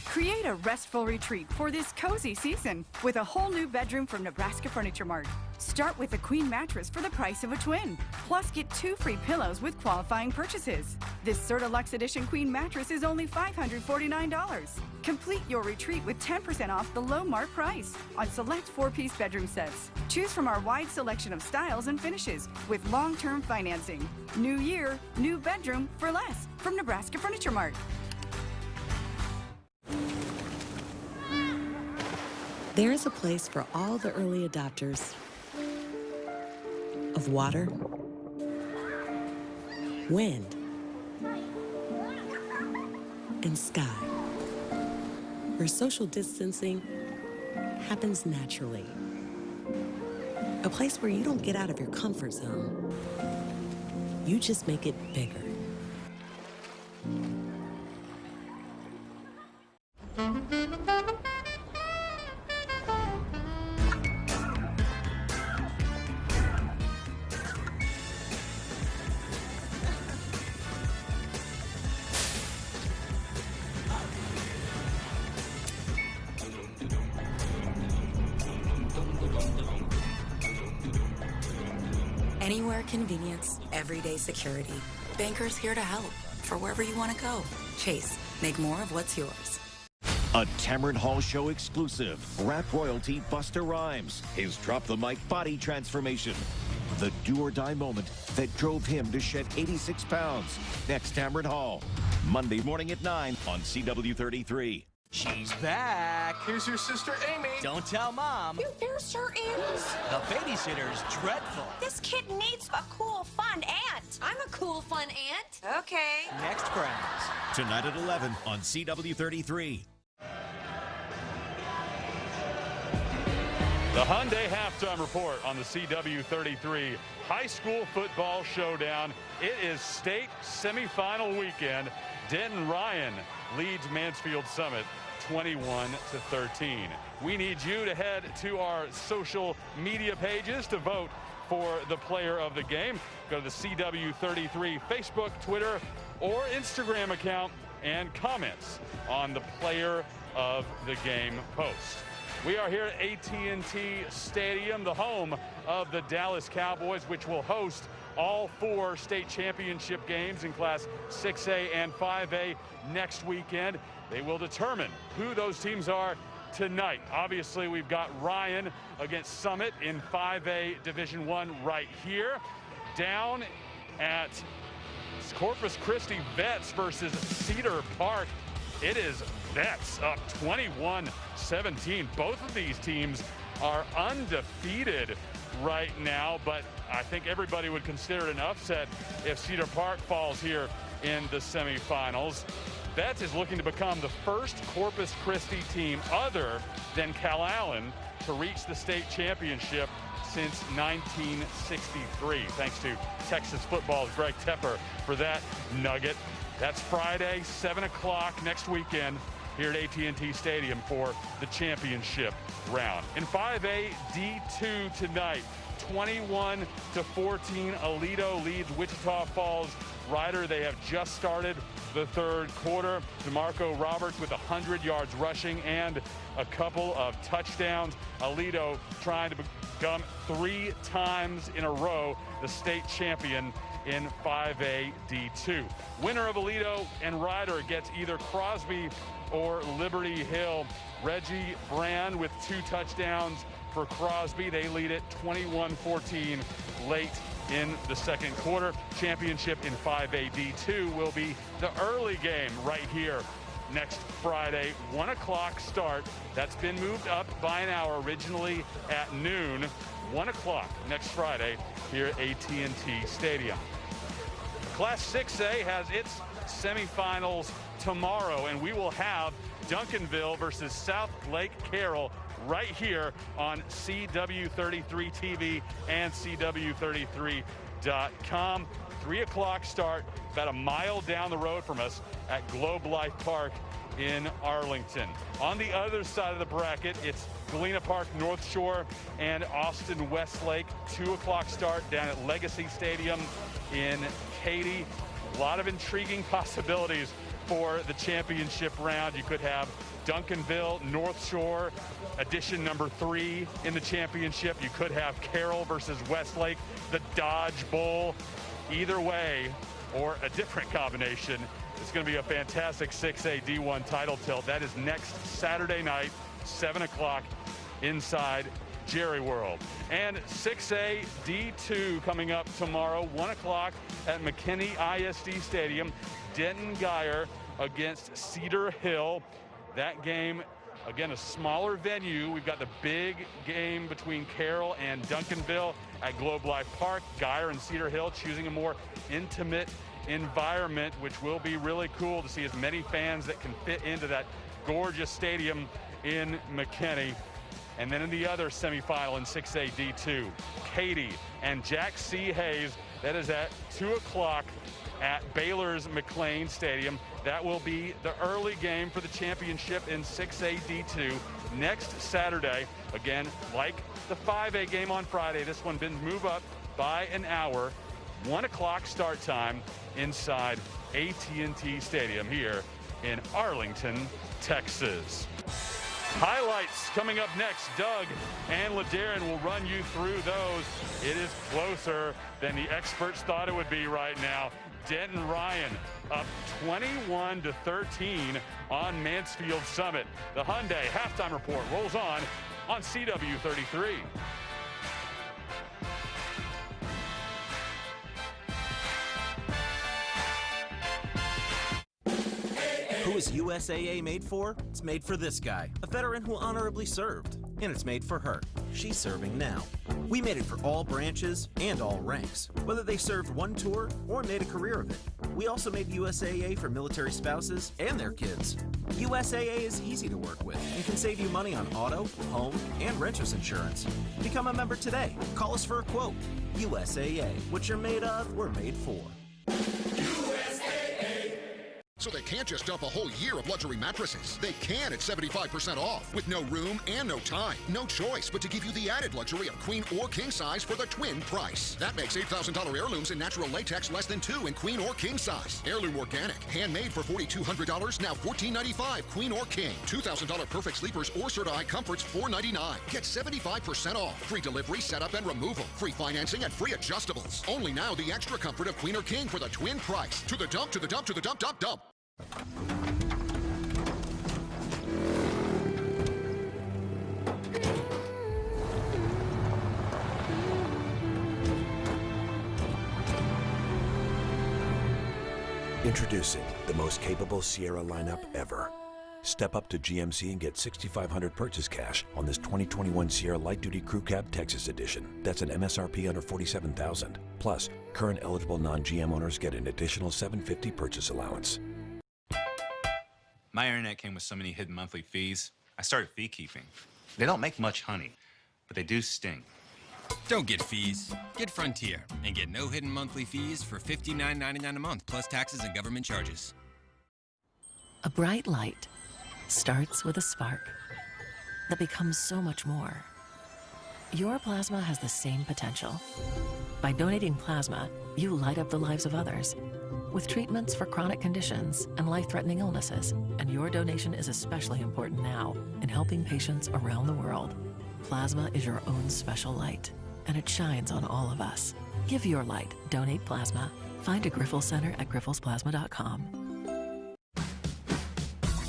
Create a restful retreat for this cozy season with a whole new bedroom from Nebraska Furniture Mart. Start with a queen mattress for the price of a twin. Plus, get 2 free pillows with qualifying purchases. This Certa-Luxe Edition queen mattress is only $549. Complete your retreat with 10% off the low mark price on select 4-piece bedroom sets. Choose from our wide selection of styles and finishes with long-term financing. New year, new bedroom for less from Nebraska Furniture Mart. There is a place for all the early adopters of water, wind, and sky, where social distancing happens naturally. A place where you don't get out of your comfort zone. You just make it bigger. Anywhere convenience, everyday security. Bankers here to help for wherever you want to go. Chase, make more of what's yours. A Tamron Hall Show exclusive. Rap royalty Busta Rhymes. His drop the mic body transformation. The do or die moment that drove him to shed 86 pounds. Next, Tamron Hall. Monday morning at 9 on CW33. She's back. Here's your sister, Amy. Don't tell Mom. You sure is. The babysitter's dreadful. This kid needs a cool, fun aunt. I'm a cool, fun aunt. Okay. Next Friends. Tonight at 11 on CW33. The Hyundai Halftime Report on the CW33 High School Football Showdown. It is state semifinal weekend. Denton Ryan leads Mansfield Summit 21-13. We need you to head to our social media pages to vote for the player of the game. Go to the CW33 Facebook, Twitter, or Instagram account and comments on the player of the game post. We are here at AT&T Stadium, the home of the Dallas Cowboys, which will host all 4 state championship games in Class 6A and 5A next weekend. They will determine who those teams are tonight. Obviously, we've got Ryan against Summit in 5A Division I right here. Down at Corpus Christi, Vets versus Cedar Park. It is Vets up 21-17. Both of these teams are undefeated right now, but I think everybody would consider it an upset if Cedar Park falls here in the semifinals. Vets is looking to become the first Corpus Christi team other than Calallen to reach the state championship since 1963. Thanks to Texas football's Greg Tepper for that nugget. That's Friday, 7 o'clock next weekend here at AT&T Stadium for the championship round. In 5A D2 tonight, 21-14, Aledo leads Wichita Falls Rider. They have just started the third quarter. DeMarco Roberts with 100 yards rushing and a couple of touchdowns. Aledo trying to become 3 times in a row the state champion in 5A D2. Winner of Aledo and Rider gets either Crosby or Liberty Hill. Reggie Brand with 2 touchdowns for Crosby. They lead it 21-14 late in the second quarter. Championship in 5A D2 will be the early game right here next Friday, 1 o'clock start. That's been moved up by an hour, originally at noon. 1 o'clock next Friday here at AT&T Stadium. Class 6A has its semifinals tomorrow, and we will have Duncanville versus South Lake Carroll right here on CW33 TV and CW33.com. 3 o'clock start, about a mile down the road from us at Globe Life Park in Arlington. On the other side of the bracket, it's Galena Park North Shore and Austin Westlake. 2 o'clock start down at Legacy Stadium in Katy. A lot of intriguing possibilities for the championship round. You could have Duncanville, North Shore, edition number 3 in the championship. You could have Carroll versus Westlake, the Dodge Bowl. Either way, or a different combination, it's going to be a fantastic 6A D1 title tilt. That is next Saturday night, 7 o'clock inside Jerry World. And 6A D2 coming up tomorrow, 1 o'clock at McKinney ISD Stadium. Denton Guyer against Cedar Hill. That game, again, a smaller venue. We've got the big game between Carroll and Duncanville at Globe Life Park. Guyer and Cedar Hill choosing a more intimate environment, which will be really cool to see as many fans that can fit into that gorgeous stadium in McKinney. And then in the other semifinal in 6A D2, Katy and Jack C. Hayes. That is at 2 o'clock at Baylor's McLean Stadium. That will be the early game for the championship in 6A D2 next Saturday. Again, like the 5A game on Friday, this one been moved up by an hour. 1 o'clock start time inside AT&T Stadium here in Arlington, Texas. Highlights coming up next. Doug and LeDaron will run you through those. It is closer than the experts thought it would be right now. Denton Ryan up 21-13 on Mansfield Summit. The Hyundai halftime report rolls on CW33. Who is USAA made for? It's made for this guy, a veteran who honorably served. And it's made for her. She's serving now. We made it for all branches and all ranks, whether they served one tour or made a career of it. We also made USAA for military spouses and their kids. USAA is easy to work with and can save you money on auto, home, and renter's insurance. Become a member today. Call us for a quote. USAA. What you're made of, we're made for. So they can't just dump a whole year of luxury mattresses. They can at 75% off with no room and no time. No choice but to give you the added luxury of queen or king size for the twin price. That makes $8,000 heirlooms in natural latex less than $2 in queen or king size. Heirloom organic, handmade for $4,200, now $1,495 queen or king. $2,000 perfect sleepers or certified comforts $499. Get 75% off. Free delivery, setup, and removal. Free financing and free adjustables. Only now the extra comfort of queen or king for the twin price. To the dump, to the dump, to the dump, dump, dump. Introducing the most capable Sierra lineup ever. Step up to GMC and get $6,500 purchase cash on this 2021 Sierra Light Duty Crew Cab Texas Edition. That's an MSRP under $47,000. Plus, current eligible non-GM owners get an additional $750 purchase allowance. My internet came with so many hidden monthly fees, I started fee keeping. They don't make much honey, but they do sting. Don't get fees. Get Frontier and get no hidden monthly fees for $59.99 a month, plus taxes and government charges. A bright light starts with a spark that becomes so much more. Your plasma has the same potential. By donating plasma, you light up the lives of others with treatments for chronic conditions and life-threatening illnesses. And your donation is especially important now in helping patients around the world. Plasma is your own special light, and it shines on all of us. Give your light. Donate plasma. Find a Grifols Center at grifolsplasma.com.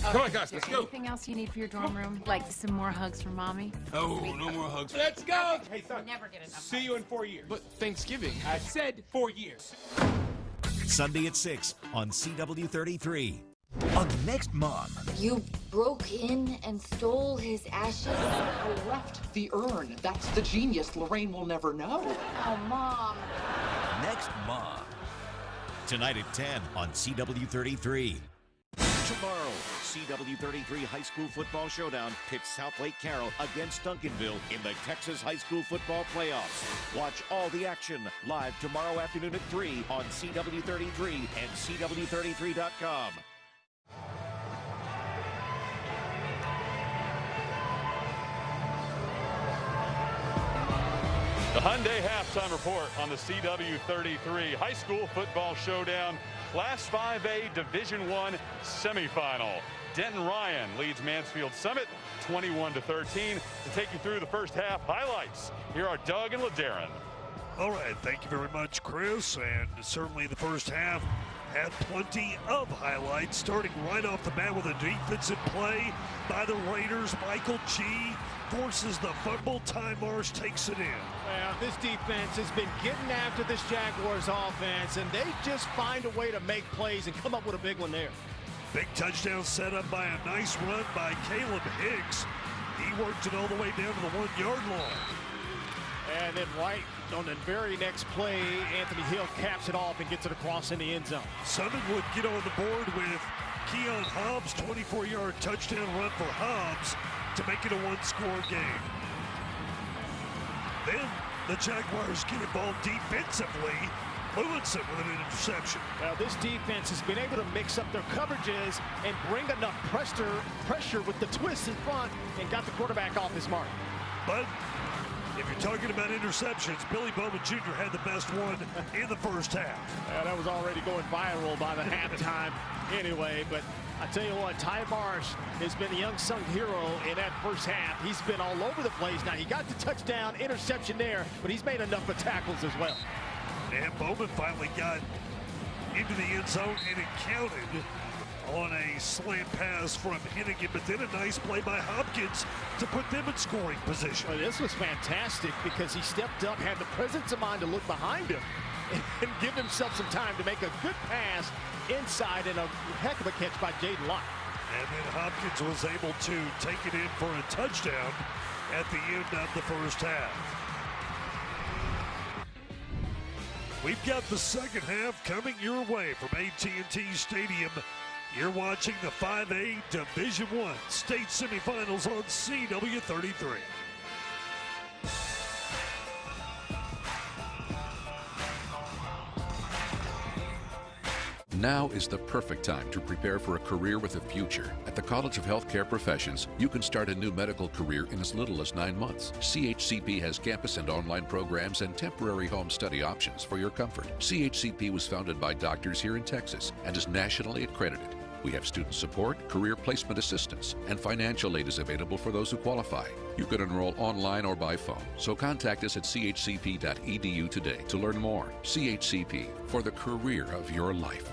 Come on, guys, let's go. Anything else you need for your dorm room? Like some more hugs from Mommy? Oh, no more hugs. Let's go! Hey, son. Never get enough. See you in 4 years. But Thanksgiving. I said 4 years. Sunday at 6 on CW33. On Next Mom. You broke in and stole his ashes? I left the urn. That's the genius Lorraine will never know. Oh, Mom. Next Mom. Tonight at 10 on CW33. Tomorrow, CW33 High School Football Showdown pits South Lake Carroll against Duncanville in the Texas High School Football Playoffs. Watch all the action live tomorrow afternoon at 3 on CW33 and CW33.com. The Hyundai halftime report on the CW33 High School Football Showdown Class 5A Division I semifinal. Denton Ryan leads Mansfield Summit 21-13. To take you through the first half highlights, here are Doug and LeDaron. All right, thank you very much, Chris. And certainly the first half had plenty of highlights, starting right off the bat with a defensive play by the Raiders. Michael G forces the fumble. Ty Marsh takes it in. Well, this defense has been getting after this Jaguars offense, and they just find a way to make plays and come up with a big one there. Big touchdown set up by a nice run by Caleb Higgs. He worked it all the way down to the 1 yard line. And then right on the very next play, Anthony Hill caps it off and gets it across in the end zone. Summit would get on the board with Keon Hobbs, 24-yard touchdown run for Hobbs to make it a one-score game. Then the Jaguars get involved defensively. Lewinson with an interception. Well, this defense has been able to mix up their coverages and bring enough pressure with the twist in front and got the quarterback off his mark. But If you're talking about interceptions, Billy Bowman Jr. had the best one in the first half. Yeah, that was already going viral by the halftime anyway, but I tell you what, Ty Marsh has been the unsung hero in that first half. He's been all over the place. Now, he got the touchdown, interception there, but he's made enough of tackles as well. And Bowman finally got into the end zone, and it counted on a slant pass from Hennigan, but then a nice play by Hopkins to put them in scoring position. Well, this was fantastic because he stepped up, had the presence of mind to look behind him and give himself some time to make a good pass inside, and a heck of a catch by Jaden Lott. And then Hopkins was able to take it in for a touchdown at the end of the first half. We've got the second half coming your way from AT&T Stadium. You're watching the 5A Division I state semifinals on CW33. Now is the perfect time to prepare for a career with a future. At the College of Healthcare Professions, you can start a new medical career in as little as 9 months. CHCP has campus and online programs and temporary home study options for your comfort. CHCP was founded by doctors here in Texas and is nationally accredited. We have student support, career placement assistance, and financial aid is available for those who qualify. You can enroll online or by phone, so contact us at chcp.edu today to learn more. CHCP, for the career of your life.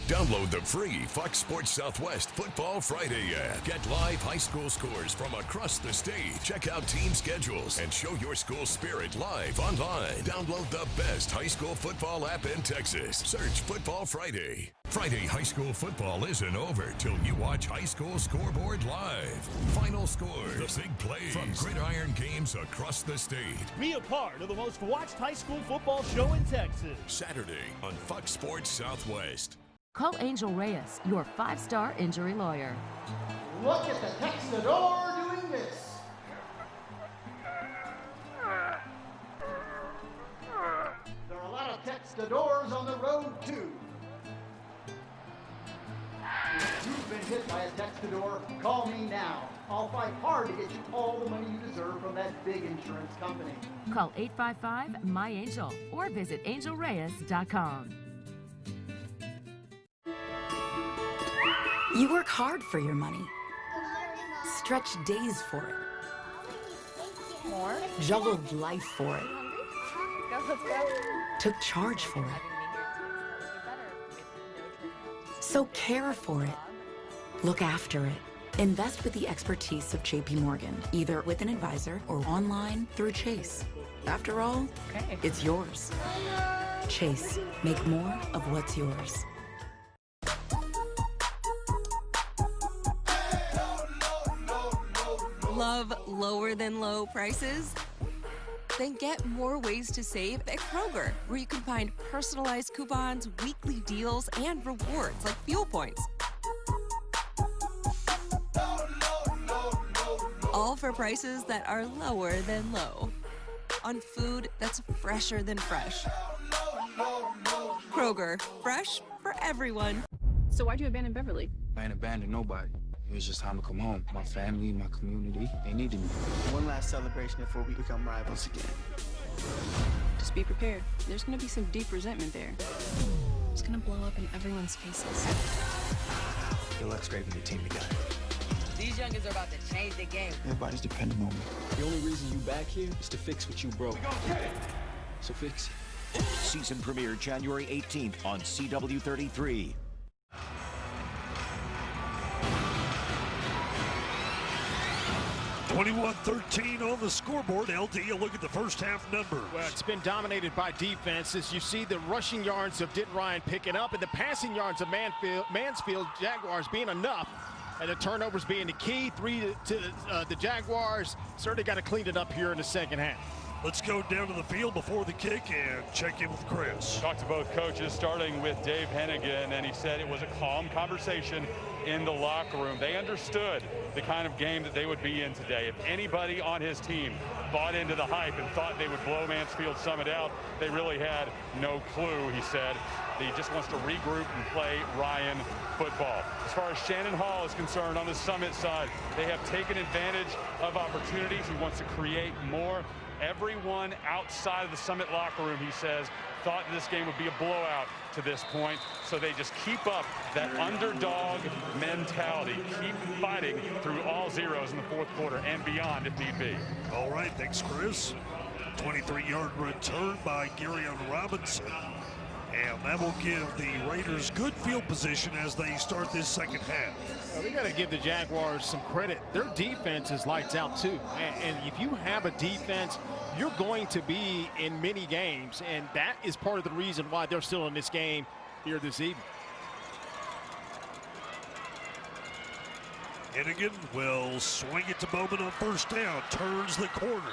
Download the free Fox Sports Southwest Football Friday app. Get live high school scores from across the state. Check out team schedules and show your school spirit live online. Download the best high school football app in Texas. Search Football Friday. Friday high school football isn't over till you watch High School Scoreboard live. Final scores, the big plays from gridiron games across the state. Be a part of the most watched high school football show in Texas. Saturday on Fox Sports Southwest. Call Angel Reyes, your 5-star injury lawyer. Look at the Texador doing this. There are a lot of Texadors on the road, too. If you've been hit by a Texador, call me now. I'll fight hard to get you all the money you deserve from that big insurance company. Call 855-MY-ANGEL or visit angelreyes.com. You work hard for your money. Stretch days for it. More? Juggled life for it. Go, let's go. Took charge for it. So care for it. Look after it. Invest with the expertise of JP Morgan, either with an advisor or online through Chase. After all, it's yours. Chase, make more of what's yours. Love lower than low prices? Then get more ways to save at Kroger, where you can find personalized coupons, weekly deals, and rewards like fuel points. All for prices that are lower than low. On food that's fresher than fresh. Kroger, fresh for everyone. So why'd you abandon Beverly? I ain't abandoned nobody. It was just time to come home. My family, my community, they needed me. One last celebration before we become rivals again. Just be prepared. There's gonna be some deep resentment there. It's gonna blow up in everyone's faces. Good luck scraping your team together. These youngins are about to change the game. Everybody's depending on me. The only reason you back here is to fix what you broke. So fix it. Season premiere January 18th on CW33. (21-13) on the scoreboard. LD, a look at the first half numbers. Well, it's been dominated by defenses. You see the rushing yards of Denton Ryan picking up, and the passing yards of Mansfield Jaguars being enough, and the turnovers being the key. 3 to the Jaguars. Certainly got to clean it up here in the second half. Let's go down to the field before the kick and check in with Chris. Talked to both coaches, starting with Dave Hennigan, and he said it was a calm conversation in the locker room. They understood the kind of game that they would be in today. If anybody on his team bought into the hype and thought they would blow Mansfield Summit out, they really had no clue, he said. He just wants to regroup and play Ryan football. As far as Shannon Hall is concerned, on the Summit side, they have taken advantage of opportunities. He wants to create more Everyone outside of the Summit locker room, he says, thought this game would be a blowout to this point. So they just keep up that underdog mentality. Keep fighting through all zeros in the fourth quarter and beyond if need be. All right, thanks, Chris. 23-yard return by Garyon Robinson. And that will give the Raiders good field position as they start this second half. Well, we got to give the Jaguars some credit. Their defense is lights out too. And if you have a defense, you're going to be in many games. And that is part of the reason why they're still in this game here this evening. Hennigan will swing it to Bowman on first down, turns the corner.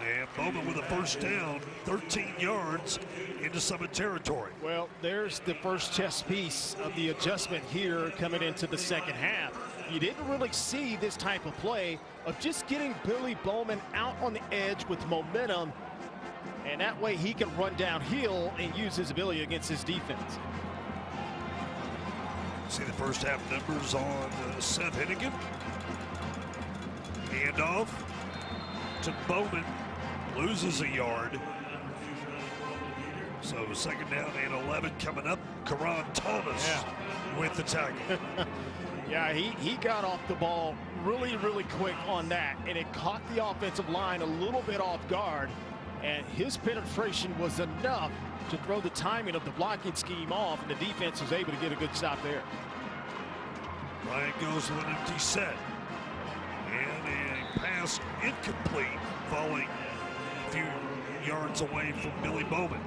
And Bowman with a first down, 13 yards into Summit territory. Well, there's the first chess piece of the adjustment here coming into the second half. You didn't really see this type of play of just getting Billy Bowman out on the edge with momentum, and that way he can run downhill and use his ability against his defense. See the first half numbers on Seth Hennigan. Handoff to Bowman. Loses a yard. So second down and 11 coming up. Karan Thomas with the tackle. Yeah, he got off the ball really quick on that, and it caught the offensive line a little bit off guard, and his penetration was enough to throw the timing of the blocking scheme off, and the defense was able to get a good stop there. Bryant goes with an empty set, and a pass incomplete, falling a few yards away from Billy Bowman.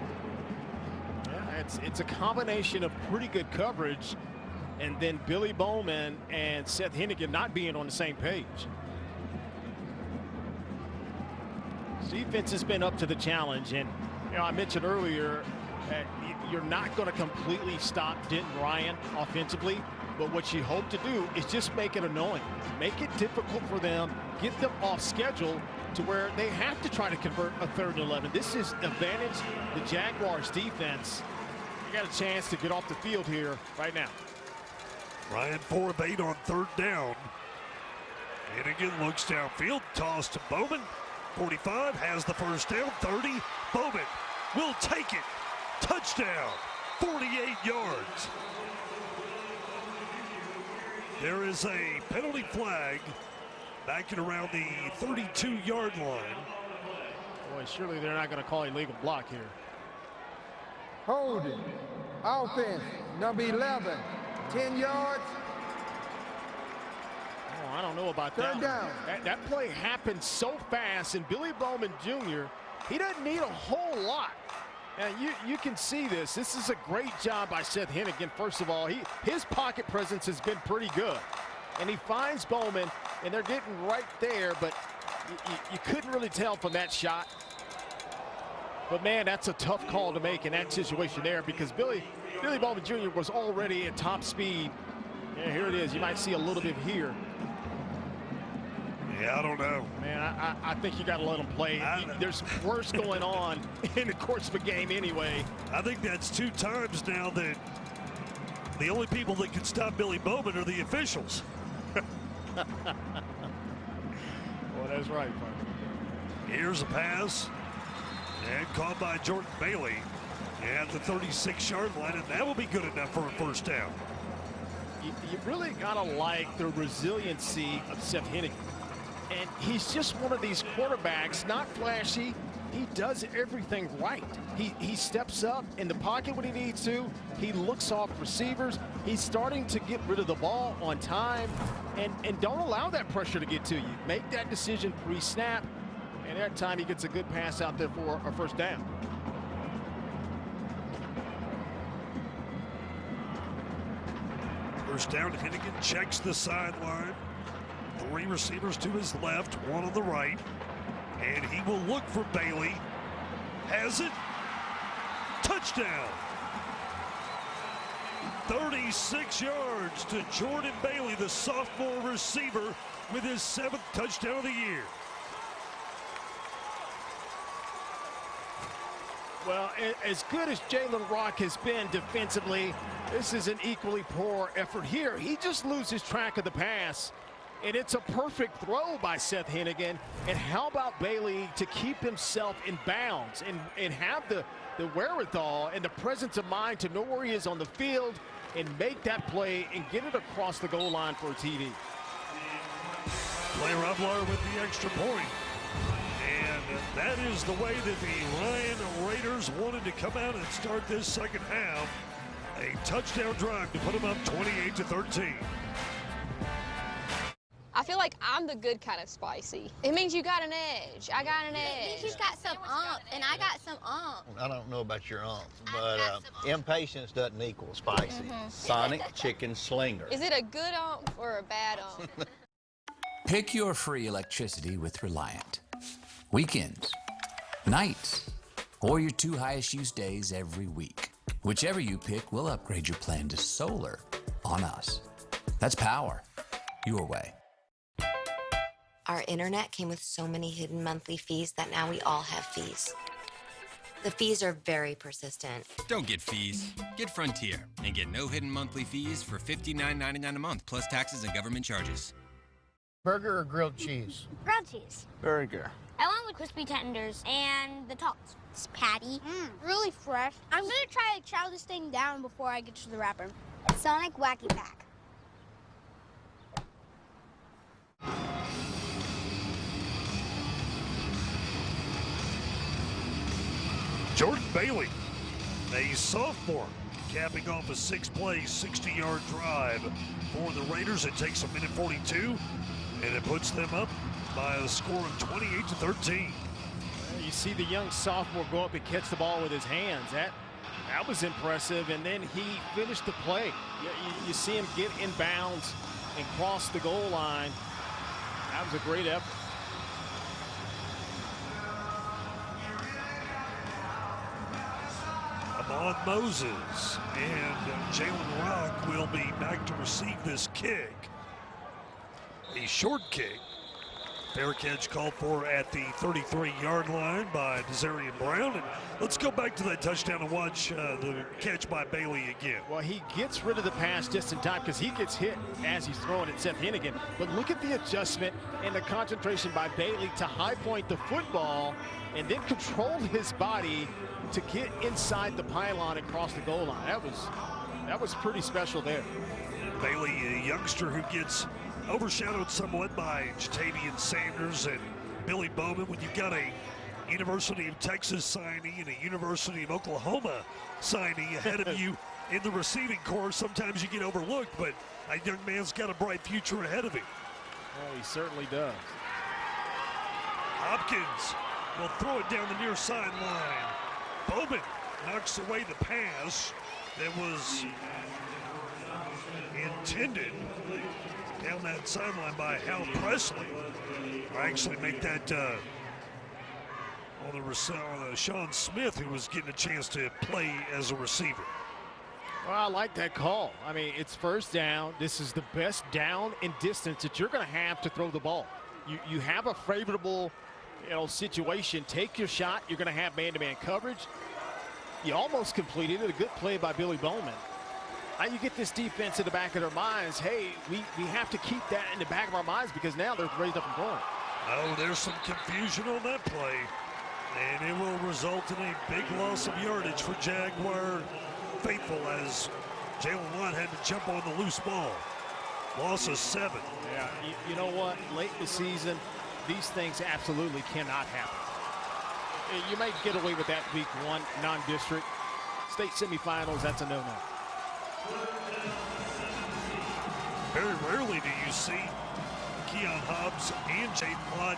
Yeah, it's a combination of pretty good coverage, and then Billy Bowman and Seth Hennigan not being on the same page. Defense has been up to the challenge, and I mentioned earlier that you're not going to completely stop Denton Ryan offensively, but what you hope to do is just make it annoying, make it difficult for them, get them off schedule to where they have to try to convert a 3rd and 11. This is advantage the Jaguars defense. You got a chance to get off the field here right now. Ryan 4 of 8 on 3rd down. Hennigan looks downfield, toss to Bowman. 45 has the first down. 30, Bowman will take it. Touchdown, 48 yards. There is a penalty flag back at around the 32-yard line. Boy, surely they're not going to call illegal block here. Holding. Offense, number 11. 10 yards. Oh, I don't know about that. 3rd down. That play happened so fast, and Billy Bowman Jr., he doesn't need a whole lot. And you can see this. This is a great job by Seth Hennigan. First of all, his pocket presence has been pretty good. And he finds Bowman, and they're getting right there, but you couldn't really tell from that shot. But, man, that's a tough call to make in that situation there, because Billy Bowman Jr. was already at top speed. And here it is. You might see a little bit here. Yeah, I don't know. Man, I think you got to let him play. There's worse going on in the course of a game anyway. I think that's 2 times now that the only people that can stop Billy Bowman are the officials. Well, that's right, Frank. Here's a pass, and caught by Jordan Bailey at the 36-yard line, and that will be good enough for a first down. You really got to like the resiliency of Seth Hennigan. And he's just one of these quarterbacks, not flashy. He does everything right. He steps up in the pocket when he needs to. He looks off receivers. He's starting to get rid of the ball on time. And don't allow that pressure to get to you. Make that decision pre-snap. And that time he gets a good pass out there for a first down. First down, Hennigan checks the sideline. 3 receivers to his left, 1 on the right. And he will look for Bailey. Has it. Touchdown. 36 yards to Jordan Bailey, the sophomore receiver, with his 7th touchdown of the year. Well, as good as Jalen Rock has been defensively, this is an equally poor effort here. He just loses track of the pass. And it's a perfect throw by Seth Hennigan. And how about Bailey to keep himself in bounds and have the wherewithal and the presence of mind to know where he is on the field and make that play and get it across the goal line for a TD. Play Roblar with the extra point. And that is the way that the Ryan Raiders wanted to come out and start this second half. A touchdown drive to put them up 28-13. I feel like I'm the good kind of spicy. It means you got an edge. I got an edge. He's got some umph, and I got some umph. I don't know about your umph, but impatience doesn't equal spicy. Sonic Chicken Slinger. Is it a good umph or a bad umph? Pick your free electricity with Reliant. Weekends, nights, or your 2 highest use days every week. Whichever you pick, we'll upgrade your plan to solar on us. That's power your way. Our internet came with so many hidden monthly fees that now we all have fees. The fees are very persistent. Don't get fees. Get Frontier and get no hidden monthly fees for $59.99 a month plus taxes and government charges. Burger or grilled cheese? Grilled cheese. Burger. I went with crispy tenders and the tots. It's patty. Really fresh. I'm gonna try to chow this thing down before I get to the wrapper. Sonic Wacky Pack. Jordan Bailey, a sophomore, capping off a 6-play, 60-yard drive for the Raiders. It takes a minute 42, and it puts them up by a score of 28-13. You see the young sophomore go up and catch the ball with his hands. That was impressive, and then he finished the play. You see him get in bounds and cross the goal line. That was a great effort. Amon Moses and Jalen Rock will be back to receive this kick. A short kick. Fair catch called for at the 33-yard line by Desarian Brown. And let's go back to that touchdown and watch the catch by Bailey again. Well, he gets rid of the pass just in time because he gets hit as he's throwing at Seth Hennigan. But look at the adjustment and the concentration by Bailey to high point the football and then control his body to get inside the pylon and cross the goal line. That was pretty special there. And Bailey, a youngster who gets overshadowed somewhat by Jatavian Sanders and Billy Bowman. When you've got a University of Texas signee and a University of Oklahoma signee ahead of you in the receiving corps, sometimes you get overlooked, but that young man's got a bright future ahead of him. Oh, he certainly does. Hopkins will throw it down the near sideline. Bowman knocks away the pass that was intended down that sideline by Hal Presley. I actually make that on the Sean Smith, who was getting a chance to play as a receiver. Well, I like that call. I mean, it's first down. This is the best down and distance that you're going to have to throw the ball. You have a favorable, situation. Take your shot. You're going to have man-to-man coverage. You almost completed it. A good play by Billy Bowman. Now you get this defense in the back of their minds. Hey, we have to keep that in the back of our minds because now they're raised up and going. Oh, there's some confusion on that play. And it will result in a big loss of yardage for Jaguar faithful as Jalen Watt had to jump on the loose ball. Loss of 7. Yeah, you know what? Late in the season, these things absolutely cannot happen. You may get away with that week 1 non-district. State semifinals, that's a no-no. Very rarely do you see Keon Hobbs and Jaden Watt